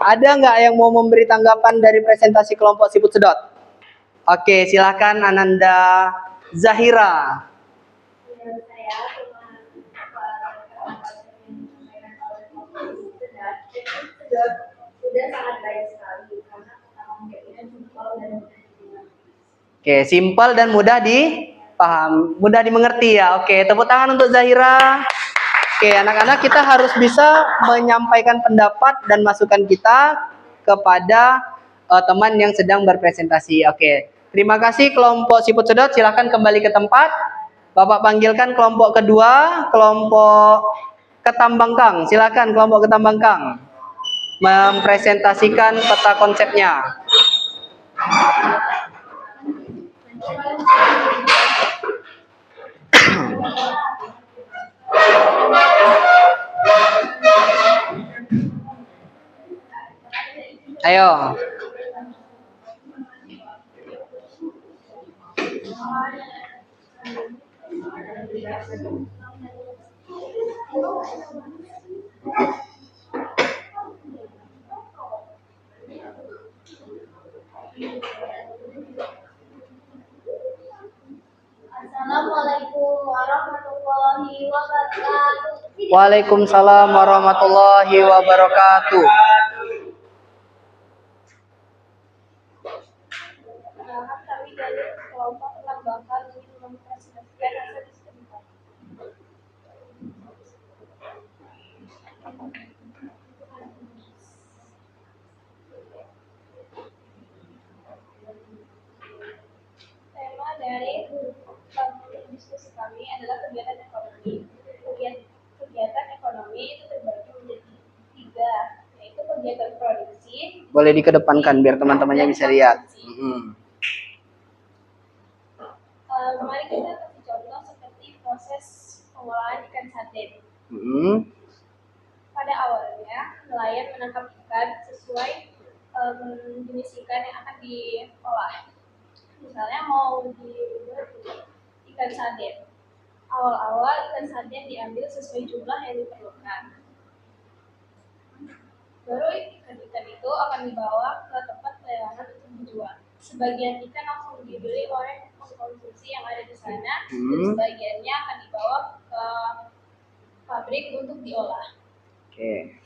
Ada nggak yang mau memberi tanggapan dari presentasi kelompok siput sedot? Oke, silakan Ananda Zahira. Menurut saya, sudah sangat baik sekali karena pertama menjadikan simpel dan mudah dimengerti. Oke, simpel dan mudah dipaham, mudah dimengerti ya. Oke, tepuk tangan untuk Zahira. Oke, anak-anak kita harus bisa menyampaikan pendapat dan masukan kita kepada teman yang sedang berpresentasi. Oke, terima kasih kelompok siput sedot. Silahkan kembali ke tempat. Bapak panggilkan kelompok kedua, kelompok ketambangkang. Silakan kelompok ketambangkang mempresentasikan peta konsepnya. Ayo. Assalamualaikum warahmatullahi wabarakatuh. Waalaikumsalam warahmatullahi wabarakatuh. Kami dari kelompok ketambangkang ingin mempresentasikan hasil studi. Tema dari diskusi kami adalah kegiatan ekonomi. Kegiatan ekonomi itu terbagi menjadi 3, yaitu kegiatan produksi. Boleh dikedepankan biar teman-temannya bisa lihat. Kemarin kita kasih contoh seperti proses pengolahan ikan sarden. Pada awalnya, nelayan menangkap ikan sesuai jenis ikan yang akan diolah. Misalnya mau dibuat ikan sarden. Awal-awal ikan sarden diambil sesuai jumlah yang diperlukan. Baru ikan-ikan itu akan dibawa ke tempat pelelangan untuk dijual. Sebagian ikan langsung dibeli oleh pengkonsumsi yang ada di sana, dan sebagiannya akan dibawa ke pabrik untuk diolah. Oke.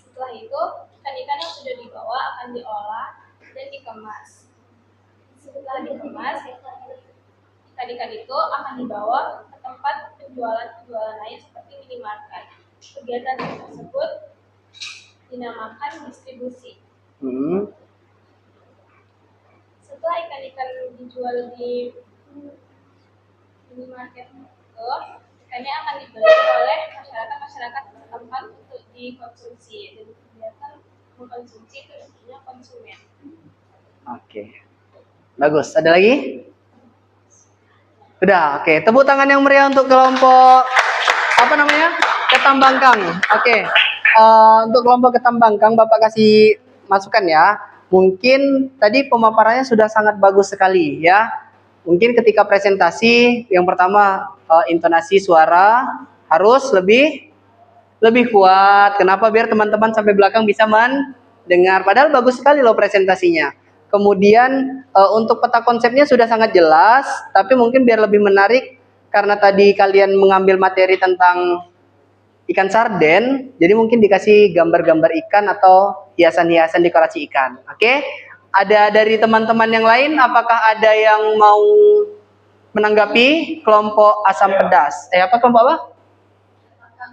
Setelah itu, ikan-ikan yang sudah dibawa akan diolah dan dikemas. Setelah dikemas, ikan-ikan itu akan dibawa ke tempat penjualan lain seperti minimarket. Kegiatan tersebut dinamakan distribusi. Setelah ikan-ikan dijual di minimarket itu, ikannya akan dibeli oleh masyarakat setempat untuk dikonsumsi. Dan kegiatan mengkonsumsi itu artinya konsumen. Oke. Bagus. Ada lagi? Udah. Oke. Tepuk tangan yang meriah untuk kelompok apa namanya? Ketambangkang. Oke. Untuk kelompok ketambangkang Bapak kasih masukan ya. Mungkin tadi pemaparannya sudah sangat bagus sekali ya. Mungkin ketika presentasi yang pertama intonasi suara harus lebih kuat. Kenapa? Biar teman-teman sampai belakang bisa mendengar. Padahal bagus sekali loh presentasinya. Kemudian untuk peta konsepnya sudah sangat jelas, tapi mungkin biar lebih menarik karena tadi kalian mengambil materi tentang ikan sarden, jadi mungkin dikasih gambar-gambar ikan atau hiasan-hiasan dekorasi ikan. Oke? Ada dari teman-teman yang lain, apakah ada yang mau menanggapi kelompok asam pedas? Apa kelompok apa?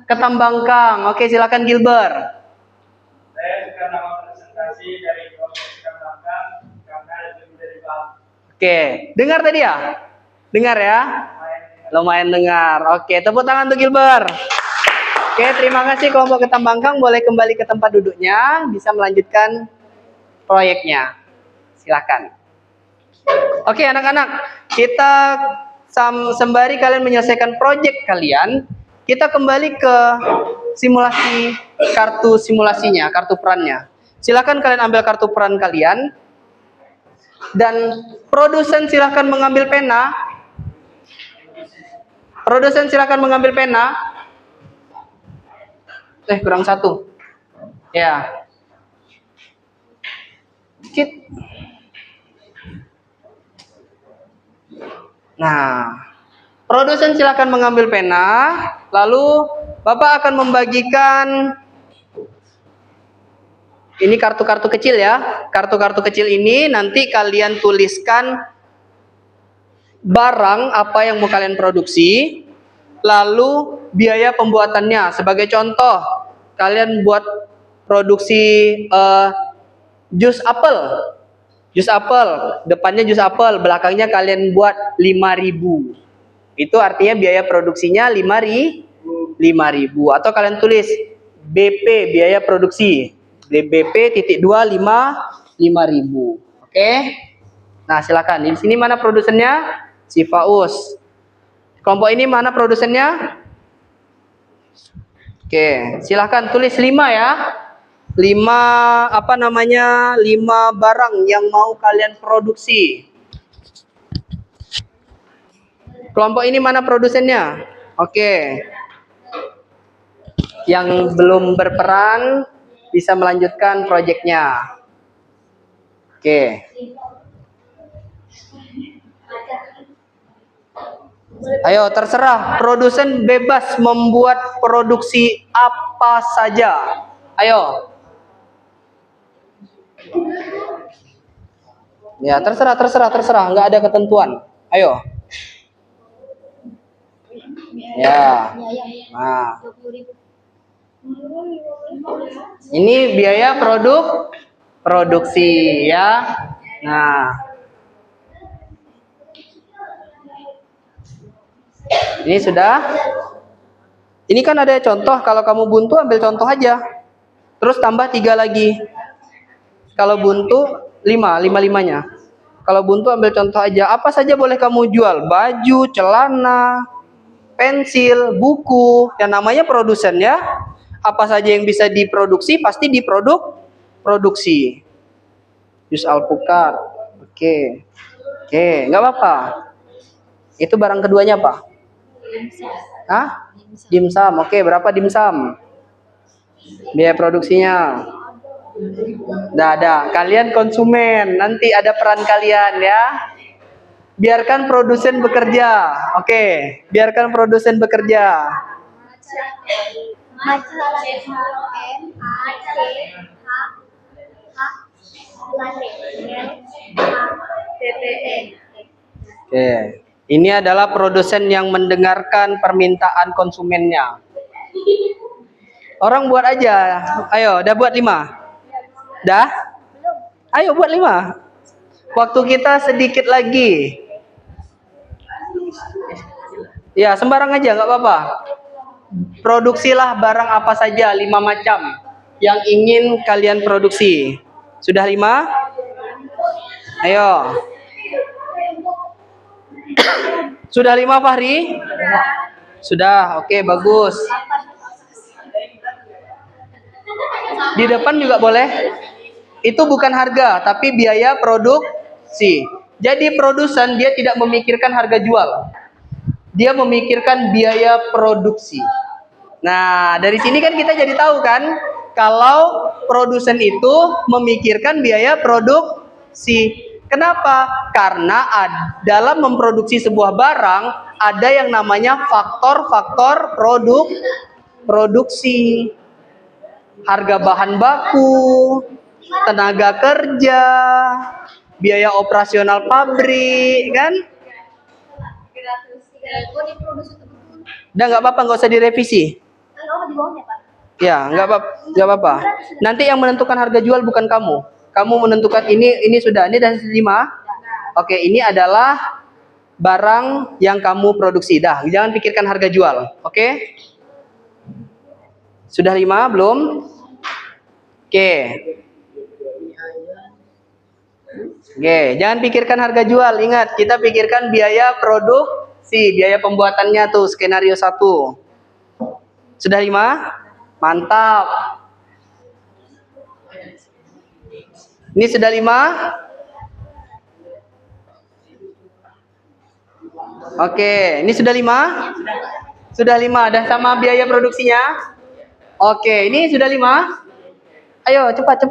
Ketambangkang. Oke, silakan Gilbert. Saya suka nama presentasi dari kelompok Ketambangkang karena lebih mudah dipaham. Oke, dengar tadi ya? Dengar ya? Lumayan dengar. Oke, tepuk tangan untuk Gilbert. Oke, terima kasih kelompok Ketambangkang. Boleh kembali ke tempat duduknya, bisa melanjutkan proyeknya. Silakan. Oke, anak-anak, kita sembari kalian menyelesaikan proyek kalian, kita kembali ke simulasi, kartu simulasinya, kartu perannya. Silakan kalian ambil kartu peran kalian. Dan produsen silahkan mengambil pena. Produsen silahkan mengambil pena. Kurang satu. Ya. Kit. Nah, produsen silakan mengambil pena, lalu Bapak akan membagikan ini kartu-kartu kecil ya. Kartu-kartu kecil ini nanti kalian tuliskan barang apa yang mau kalian produksi, lalu biaya pembuatannya. Sebagai contoh, kalian buat produksi jus apel. Jus apel, depannya jus apel, belakangnya kalian buat 5.000. Itu artinya biaya produksinya 5.000. Atau kalian tulis BP, biaya produksi. BP titik 25 5.000. Oke. Nah, silakan. Di sini mana produsennya? Si Faus. Kelompok ini mana produsennya? Oke, silakan tulis 5 ya. 5 barang yang mau kalian produksi. Kelompok ini mana produsennya? Oke. Yang belum berperan bisa melanjutkan proyeknya. Oke. Ayo, terserah. Produsen bebas membuat produksi apa saja. Ayo. Ya, terserah. Nggak ada ketentuan. Ayo. Ya. Nah. Ini biaya produksi ya. Nah. Ini sudah. Ini kan ada contoh. Kalau kamu buntu ambil contoh aja. Terus tambah 3 lagi. Kalau buntu 5-5-nya. Kalau buntu ambil contoh aja. Apa saja boleh kamu jual? Baju, celana, pensil, buku. Yang namanya produsen ya. Apa saja yang bisa diproduksi pasti produksi. Jus alpukat. Oke, nggak apa-apa. Itu barang keduanya apa? Hah? Dimsum. Oke, berapa dimsum? Biaya produksinya. Ada. Kalian konsumen, nanti ada peran kalian ya. Biarkan produsen bekerja. Oke, biarkan produsen bekerja. Oke. Ini adalah produsen yang mendengarkan permintaan konsumennya. Orang buat aja. Ayo, udah buat 5? Dah? Ayo buat 5. Waktu kita sedikit lagi. Ya, sembarang aja, nggak apa-apa. Produksilah barang apa saja, 5 macam yang ingin kalian produksi. Sudah 5? Ayo. Sudah 5 Fahri? Sudah, oke, bagus. Di depan juga boleh. Itu bukan harga, tapi biaya produksi. Jadi produsen dia tidak memikirkan harga jual. Dia memikirkan biaya produksi. Nah, dari sini kan kita jadi tahu kan, kalau produsen itu memikirkan biaya produksi. Kenapa? Karena dalam memproduksi sebuah barang ada yang namanya faktor-faktor produksi. Harga bahan baku, tenaga kerja, biaya operasional pabrik, kan? Udah nggak apa-apa, nggak usah direvisi. Ya, nggak apa-apa. Nanti yang menentukan harga jual bukan kamu. Kamu menentukan ini sudah, ini dah 5. Oke, ini adalah barang yang kamu produksi. Dah, jangan pikirkan harga jual. Oke? Sudah 5 belum? Oke, jangan pikirkan harga jual. Ingat, kita pikirkan biaya produksi, biaya pembuatannya tuh, skenario 1. Sudah 5? Mantap. Ini sudah 5? Oke, ini sudah 5? Sudah 5, dan sama biaya produksinya? Oke, ini sudah 5? Ayo, cepat.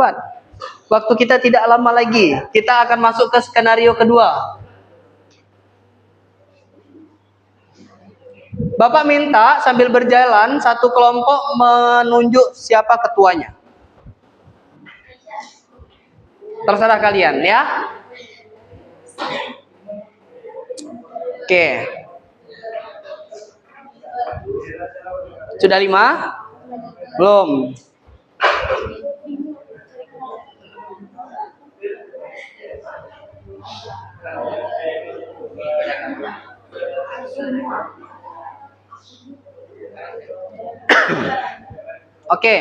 Waktu kita tidak lama lagi. Kita akan masuk ke skenario kedua. Bapak minta sambil berjalan satu kelompok menunjuk siapa ketuanya. Terserah kalian ya. Oke. Sudah 5? Belum. Oke.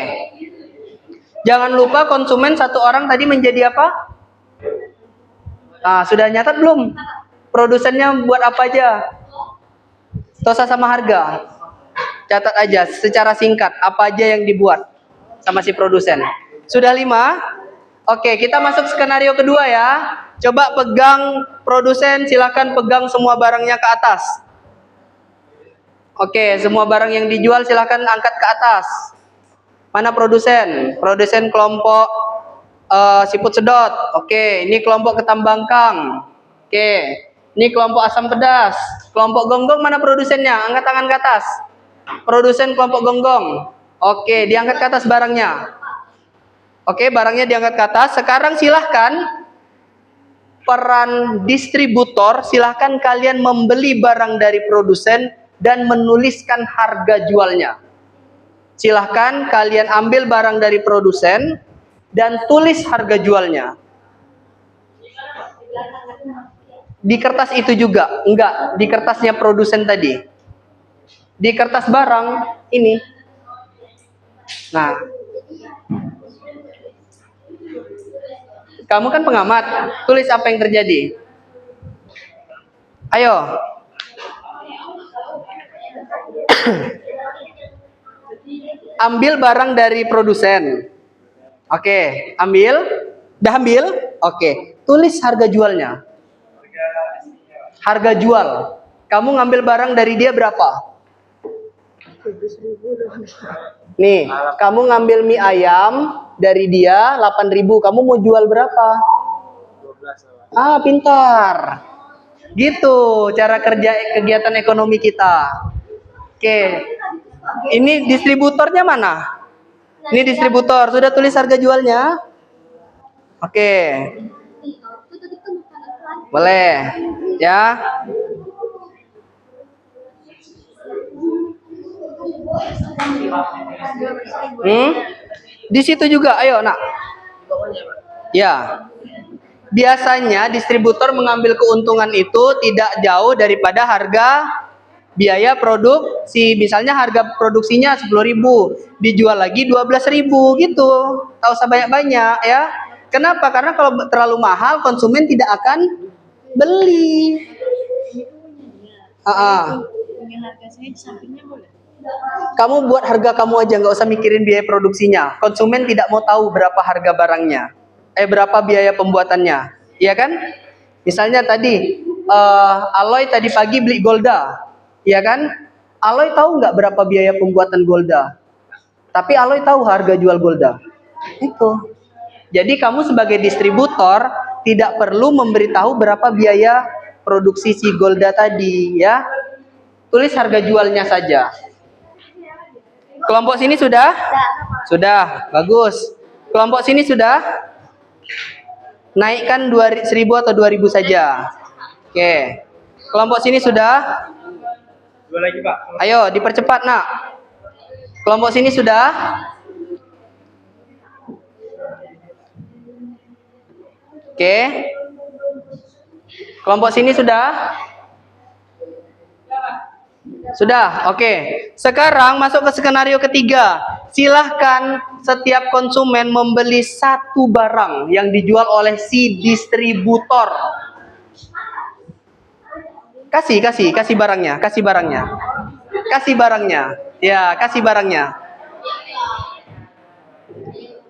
Jangan lupa konsumen satu orang tadi menjadi apa? Nah, sudah nyatat belum? Produsennya buat apa aja? Tosa sama harga. Catat aja secara singkat apa aja yang dibuat sama si produsen. Sudah 5? Oke, kita masuk skenario kedua ya. Coba pegang produsen, silakan pegang semua barangnya ke atas. Oke, semua barang yang dijual silakan angkat ke atas. Mana produsen? Produsen kelompok siput sedot. Oke, ini kelompok ketam bangkang. Oke, ini kelompok asam pedas. Kelompok gonggong mana produsennya? Angkat tangan ke atas. Produsen kelompok gonggong. Oke, diangkat ke atas barangnya. Oke, barangnya diangkat ke atas. Sekarang silahkan peran distributor, silahkan kalian membeli barang dari produsen dan menuliskan harga jualnya. Silahkan kalian ambil barang dari produsen dan tulis harga jualnya. Di kertas itu juga? Enggak, di kertasnya produsen tadi. Di kertas barang ini. Nah, kamu kan pengamat, tulis apa yang terjadi. Ayo. Ambil barang dari produsen. Oke, ambil. Udah ambil? Oke, tulis harga jualnya. Harga jual. Kamu ngambil barang dari dia berapa? Nih, kamu ngambil mie ayam dari dia 8.000. Kamu mau jual berapa? 12. Ah, pintar. Gitu cara kerja kegiatan ekonomi kita. Oke. Ini distributornya mana? Ini distributor. Sudah tulis harga jualnya? Oke. Boleh. Ya. Di situ juga, ayo nak. Ya. Biasanya distributor mengambil keuntungan itu tidak jauh daripada harga biaya produksi. Misalnya harga produksinya 10.000, dijual lagi 12.000 gitu. Tak usah banyak-banyak ya. Kenapa? Karena kalau terlalu mahal konsumen tidak akan beli. Kamu buat harga kamu aja, nggak usah mikirin biaya produksinya. Konsumen tidak mau tahu berapa harga barangnya, berapa biaya pembuatannya, iya kan? Misalnya tadi Aloy tadi pagi beli Golda, iya kan? Aloy tahu nggak berapa biaya pembuatan Golda? Tapi Aloy tahu harga jual Golda. Itu. Jadi kamu sebagai distributor tidak perlu memberitahu berapa biaya produksi si Golda tadi, ya. Tulis harga jualnya saja. Kelompok sini sudah? Sudah, bagus. Kelompok sini sudah? Naikkan 1.000 atau 2.000 saja. Oke. Kelompok sini sudah? 2 lagi, Pak. Ayo, dipercepat, nak. Kelompok sini sudah? Oke. Kelompok sini sudah? Sudah, oke. Sekarang masuk ke skenario ketiga. Silahkan setiap konsumen membeli satu barang yang dijual oleh si distributor. Kasih barangnya, kasih barangnya. Kasih barangnya. Ya, kasih barangnya.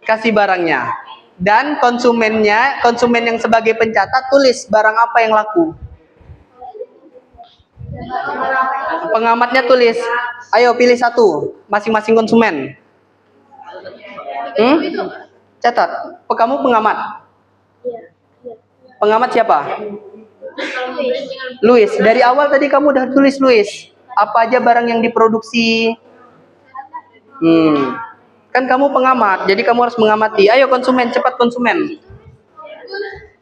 Kasih barangnya. Dan konsumen yang sebagai pencatat tulis barang apa yang laku. Pengamatnya tulis. Ayo pilih satu, masing-masing konsumen. Catat. Kamu pengamat. Pengamat siapa? Luis. Dari awal tadi kamu udah tulis Luis. Apa aja barang yang diproduksi? Kan kamu pengamat, jadi kamu harus mengamati. Ayo konsumen, cepat konsumen.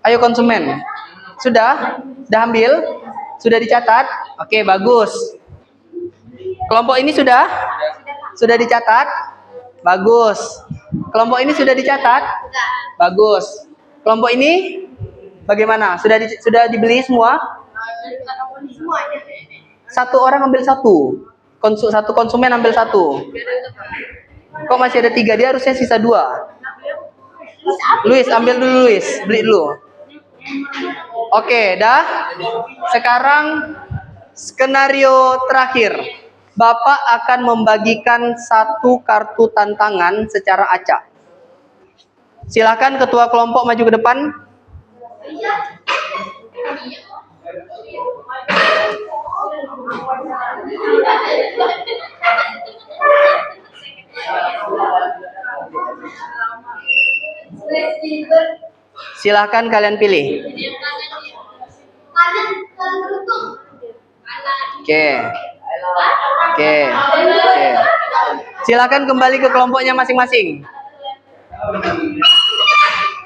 Ayo konsumen. Sudah? Sudah ambil? Sudah dicatat? Oke, bagus. Kelompok ini sudah? Sudah dicatat? Bagus. Kelompok ini sudah dicatat? Bagus. Kelompok ini bagaimana? Sudah dibeli semua? Satu orang ambil satu. Satu konsumen ambil satu. Kok masih ada 3? Dia harusnya sisa 2. Luis, ambil dulu Luis. Beli dulu. Oke, dah. Sekarang skenario terakhir. Bapak akan membagikan satu kartu tantangan secara acak. Silakan ketua kelompok maju ke depan. Silakan kalian pilih. Oke. Silakan kembali ke kelompoknya masing-masing.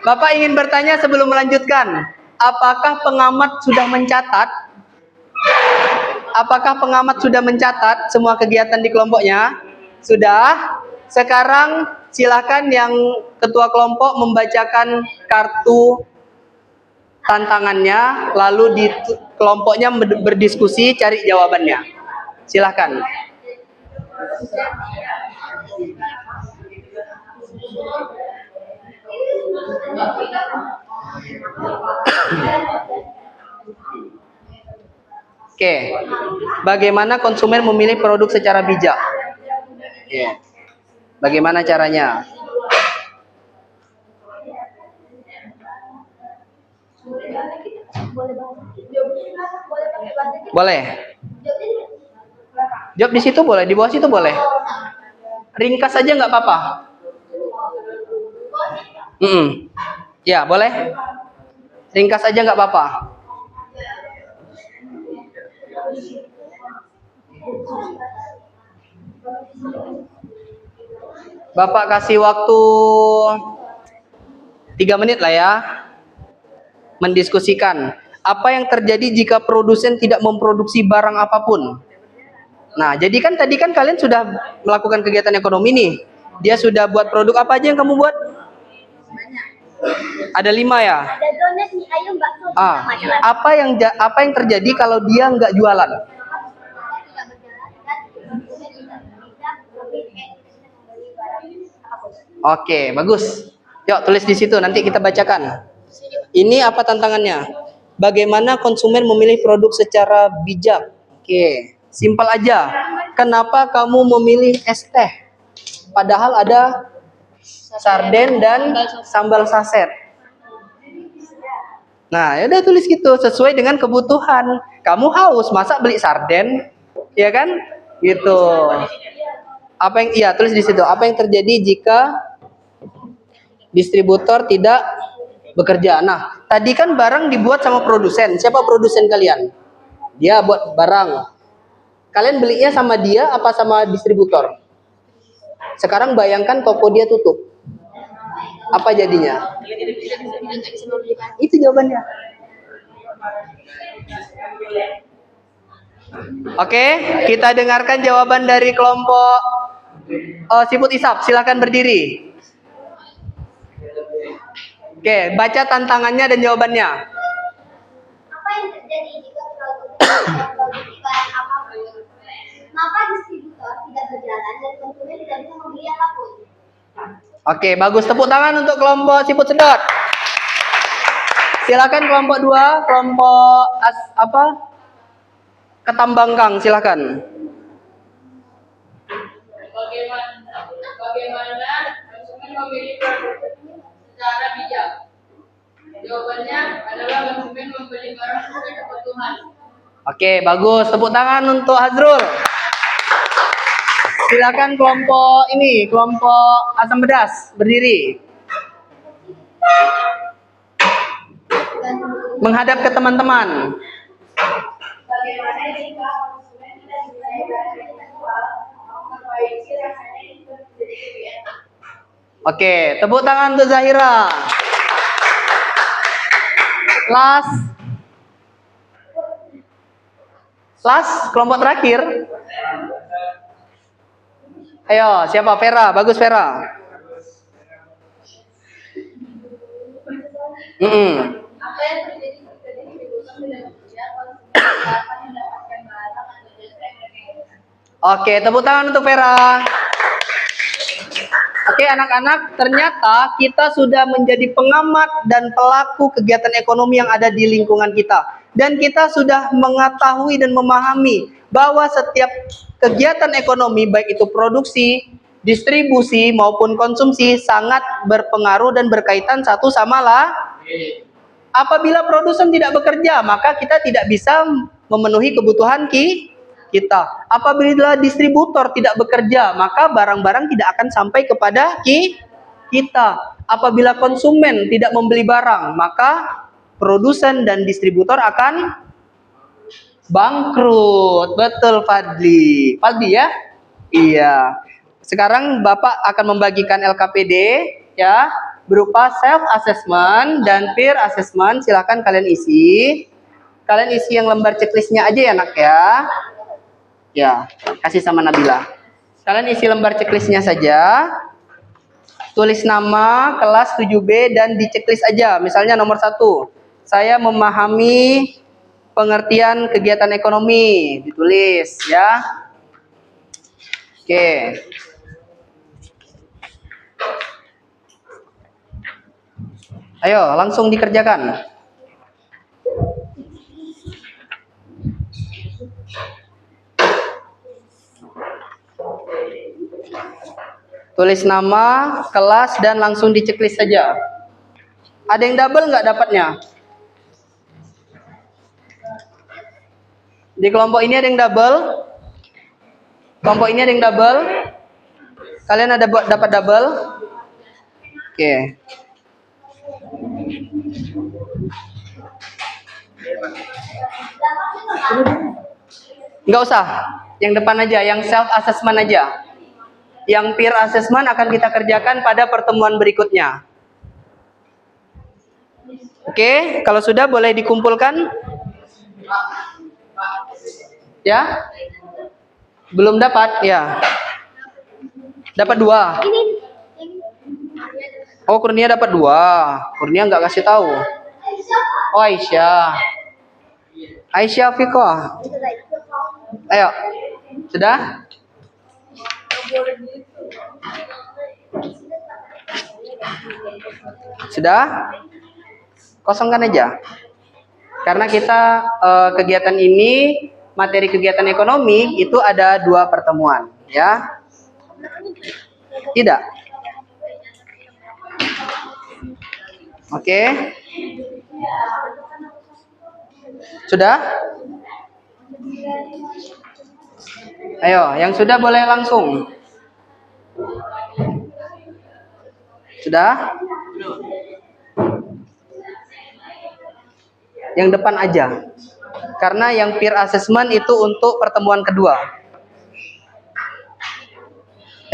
Bapak ingin bertanya sebelum melanjutkan. Apakah pengamat sudah mencatat? Apakah pengamat sudah mencatat semua kegiatan di kelompoknya? Sudah. Sekarang silakan yang ketua kelompok membacakan kartu tantangannya, lalu di kelompoknya berdiskusi cari jawabannya. Silakan. Oke. Bagaimana konsumen memilih produk secara bijak? Oke. Bagaimana caranya? Boleh. Jawab di situ boleh, di bawah situ boleh. Ringkas aja nggak apa-apa. Ya, boleh. Ringkas aja nggak apa-apa. Bapak kasih waktu 3 menit lah ya. Mendiskusikan. Apa yang terjadi jika produsen tidak memproduksi barang apapun? Nah, jadi kan tadi kan kalian sudah melakukan kegiatan ekonomi nih. Dia sudah buat produk apa aja yang kamu buat? Ada 5 ya? Ada donat nih, ayo bakso. Apa yang terjadi kalau dia nggak jualan? Oke, bagus. Yuk tulis di situ, nanti kita bacakan. Ini apa tantangannya? Bagaimana konsumen memilih produk secara bijak? Oke, simpel aja. Kenapa kamu memilih es teh? Padahal ada sarden dan sambal saset. Nah, ya udah tulis gitu sesuai dengan kebutuhan. Kamu haus, masa beli sarden? Ya kan? Gitu. Tulis di situ. Apa yang terjadi jika distributor tidak bekerja? Nah, tadi kan barang dibuat sama produsen. Siapa produsen kalian? Dia buat barang. Kalian belinya sama dia apa sama distributor? Sekarang bayangkan toko dia tutup. Apa jadinya? Itu jawabannya. Oke, kita dengarkan jawaban dari kelompok Siput Isap. Silakan berdiri. Oke, baca tantangannya dan jawabannya. Apa yang terjadi jika produsen tidak memproduksi barang apapun? Maka distributor tidak berjalan dan konsumen tidak bisa membeli apapun. Oke, bagus. Tepuk tangan untuk kelompok Siput Sedot. Silakan kelompok 2, kelompok Ketambangkang, silakan. Bagaimana konsumen memilih produk secara bijak? Jawabannya adalah konsumen membeli barang sesuai kebutuhan. Oke, bagus. Tepuk tangan untuk Hazrul. Silakan kelompok ini, kelompok asam pedas, berdiri. Menghadap ke teman-teman. Bagaimana jika konsumen tidak dibiayai barang yang terjual, memperbaiki rasanya juga menjadi lebih enak. Oke, tepuk tangan untuk Zahira. Last, kelompok terakhir. Ayo, siapa? Vera, bagus Vera. Apa yang terjadi ketika distributor tidak bekerja, konsumen akan mendapatkan barang atau jasa yang mereka inginkan. Oke, tepuk tangan untuk Vera. Oke, anak-anak, ternyata kita sudah menjadi pengamat dan pelaku kegiatan ekonomi yang ada di lingkungan kita. Dan kita sudah mengetahui dan memahami bahwa setiap kegiatan ekonomi, baik itu produksi, distribusi, maupun konsumsi, sangat berpengaruh dan berkaitan satu sama lain. Apabila produsen tidak bekerja, maka kita tidak bisa memenuhi kebutuhan kita. Apabila distributor tidak bekerja, maka barang-barang tidak akan sampai kepada kita. Apabila konsumen tidak membeli barang, maka produsen dan distributor akan bangkrut. Betul, Fadli. Fadli ya? Iya. Sekarang Bapak akan membagikan LKPD ya, berupa self assessment dan peer assessment. Silakan kalian isi. Kalian isi yang lembar checklistnya aja ya, Nak ya. Ya, kasih sama Nabila. Kalian isi lembar checklistnya saja. Tulis nama, kelas 7B dan di checklist aja. Misalnya nomor 1, saya memahami pengertian kegiatan ekonomi. Ditulis ya. Oke. Ayo, langsung dikerjakan. Tulis nama, kelas, dan langsung di checklist saja. Ada yang double nggak dapatnya? Di kelompok ini ada yang double? Kelompok ini ada yang double? Kalian ada dapat double? Oke. Nggak usah. Yang depan aja, yang self assessment aja. Yang peer assessment akan kita kerjakan pada pertemuan berikutnya. Oke, kalau sudah boleh dikumpulkan. Ya? Belum dapat? Ya. Dapat 2. Oh, Kurnia dapat 2. Kurnia nggak kasih tahu. Oh, Aisyah. Aisyah Fikoh. Ayo. Sudah? Sudah? Kosongkan aja. Karena kita kegiatan ini, materi kegiatan ekonomi itu ada 2 pertemuan, ya. Tidak? Oke. Sudah? Ayo, yang sudah boleh langsung. Sudah? Yang depan aja. Karena yang peer assessment itu untuk pertemuan kedua.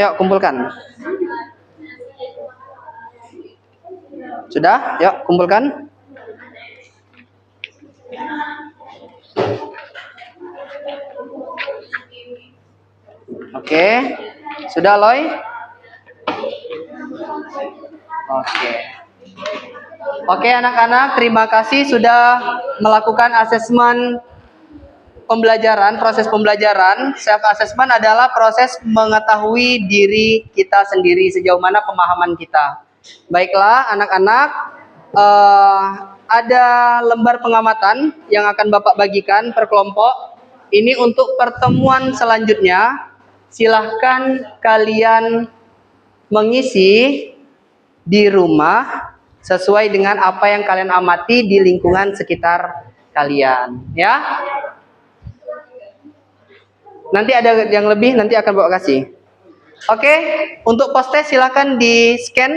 Yuk, kumpulkan. Sudah? Yuk, kumpulkan. Oke. Sudah, Loy? Oke. Oke, anak-anak, terima kasih sudah melakukan asesmen pembelajaran, proses pembelajaran. Self assessment adalah proses mengetahui diri kita sendiri, sejauh mana pemahaman kita. Baiklah, anak-anak, ada lembar pengamatan yang akan Bapak bagikan per kelompok. Ini untuk pertemuan selanjutnya. Silahkan kalian mengisi di rumah sesuai dengan apa yang kalian amati di lingkungan sekitar kalian, ya. Nanti ada yang lebih, nanti akan bawa kasih. Oke, untuk post test silakan di scan.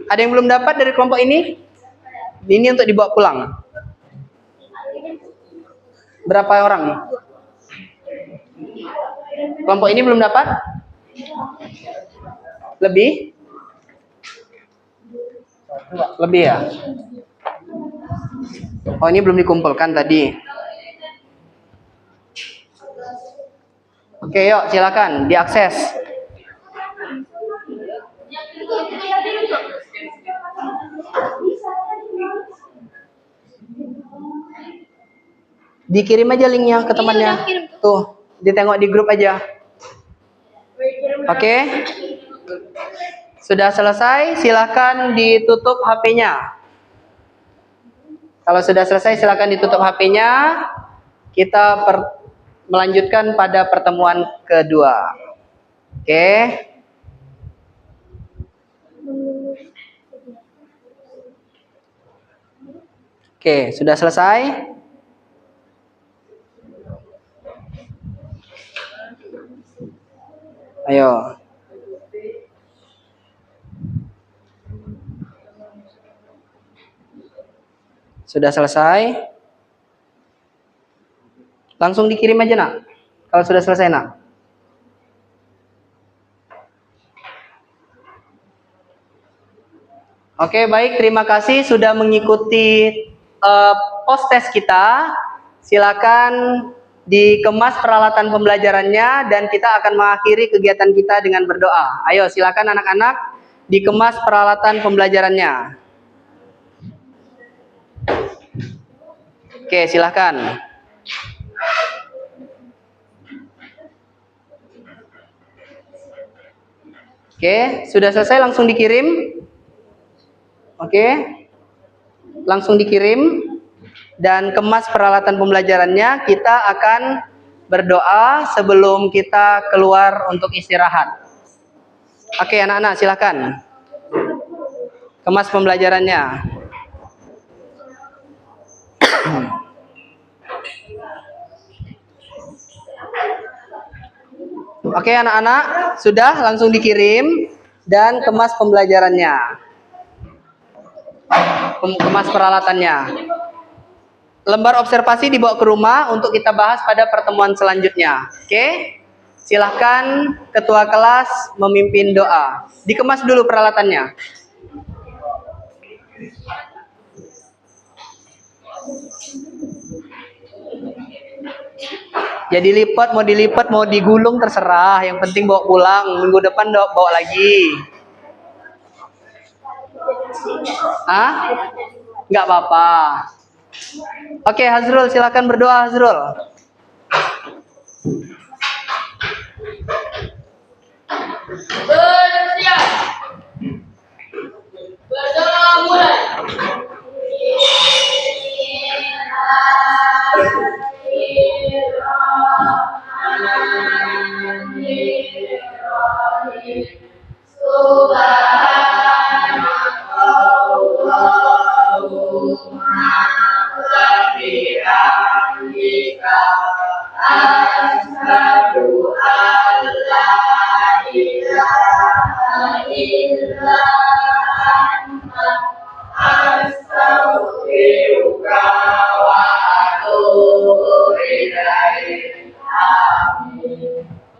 Ada yang belum dapat dari kelompok ini? Ini untuk dibawa pulang. Berapa orang? Kelompok ini belum dapat? Lebih? Lebih ya? Oh, ini belum dikumpulkan tadi. Oke, yuk silakan diakses. Dikirim aja linknya ke temannya. Tuh, ditengok di grup aja. Oke. Sudah selesai, silakan ditutup HP-nya. Kalau sudah selesai, silakan ditutup HP-nya. Kita melanjutkan pada pertemuan kedua. Oke. Oke, sudah selesai? Ayo. Sudah selesai? Langsung dikirim aja, Nak. Kalau sudah selesai, Nak. Oke, baik. Terima kasih sudah mengikuti post test kita. Silakan dikemas peralatan pembelajarannya dan kita akan mengakhiri kegiatan kita dengan berdoa. Ayo, silakan anak-anak dikemas peralatan pembelajarannya. Oke, silakan. Oke, sudah selesai langsung dikirim. Oke, langsung dikirim dan kemas peralatan pembelajarannya. Kita akan berdoa sebelum kita keluar untuk istirahat. Oke, anak-anak silakan kemas pembelajarannya. Oke, anak-anak sudah langsung dikirim dan kemas pembelajarannya. Kemas peralatannya. Lembar observasi dibawa ke rumah untuk kita bahas pada pertemuan selanjutnya. Oke? Silahkan ketua kelas memimpin doa. Dikemas dulu peralatannya. Jadi lipat, mau dilipat, mau digulung terserah. Yang penting bawa pulang. Minggu depan bawa lagi. Hah? Nggak apa-apa. Oke, Hazrul, silakan berdoa, Hazrul. Bersiap. Berdoa mulai.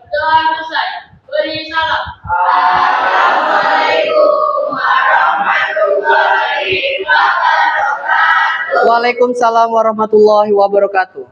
Doa selesai. Beri salam. Assalamualaikum warahmatullahi wabarakatuh. Waalaikumsalam warahmatullahi wabarakatuh.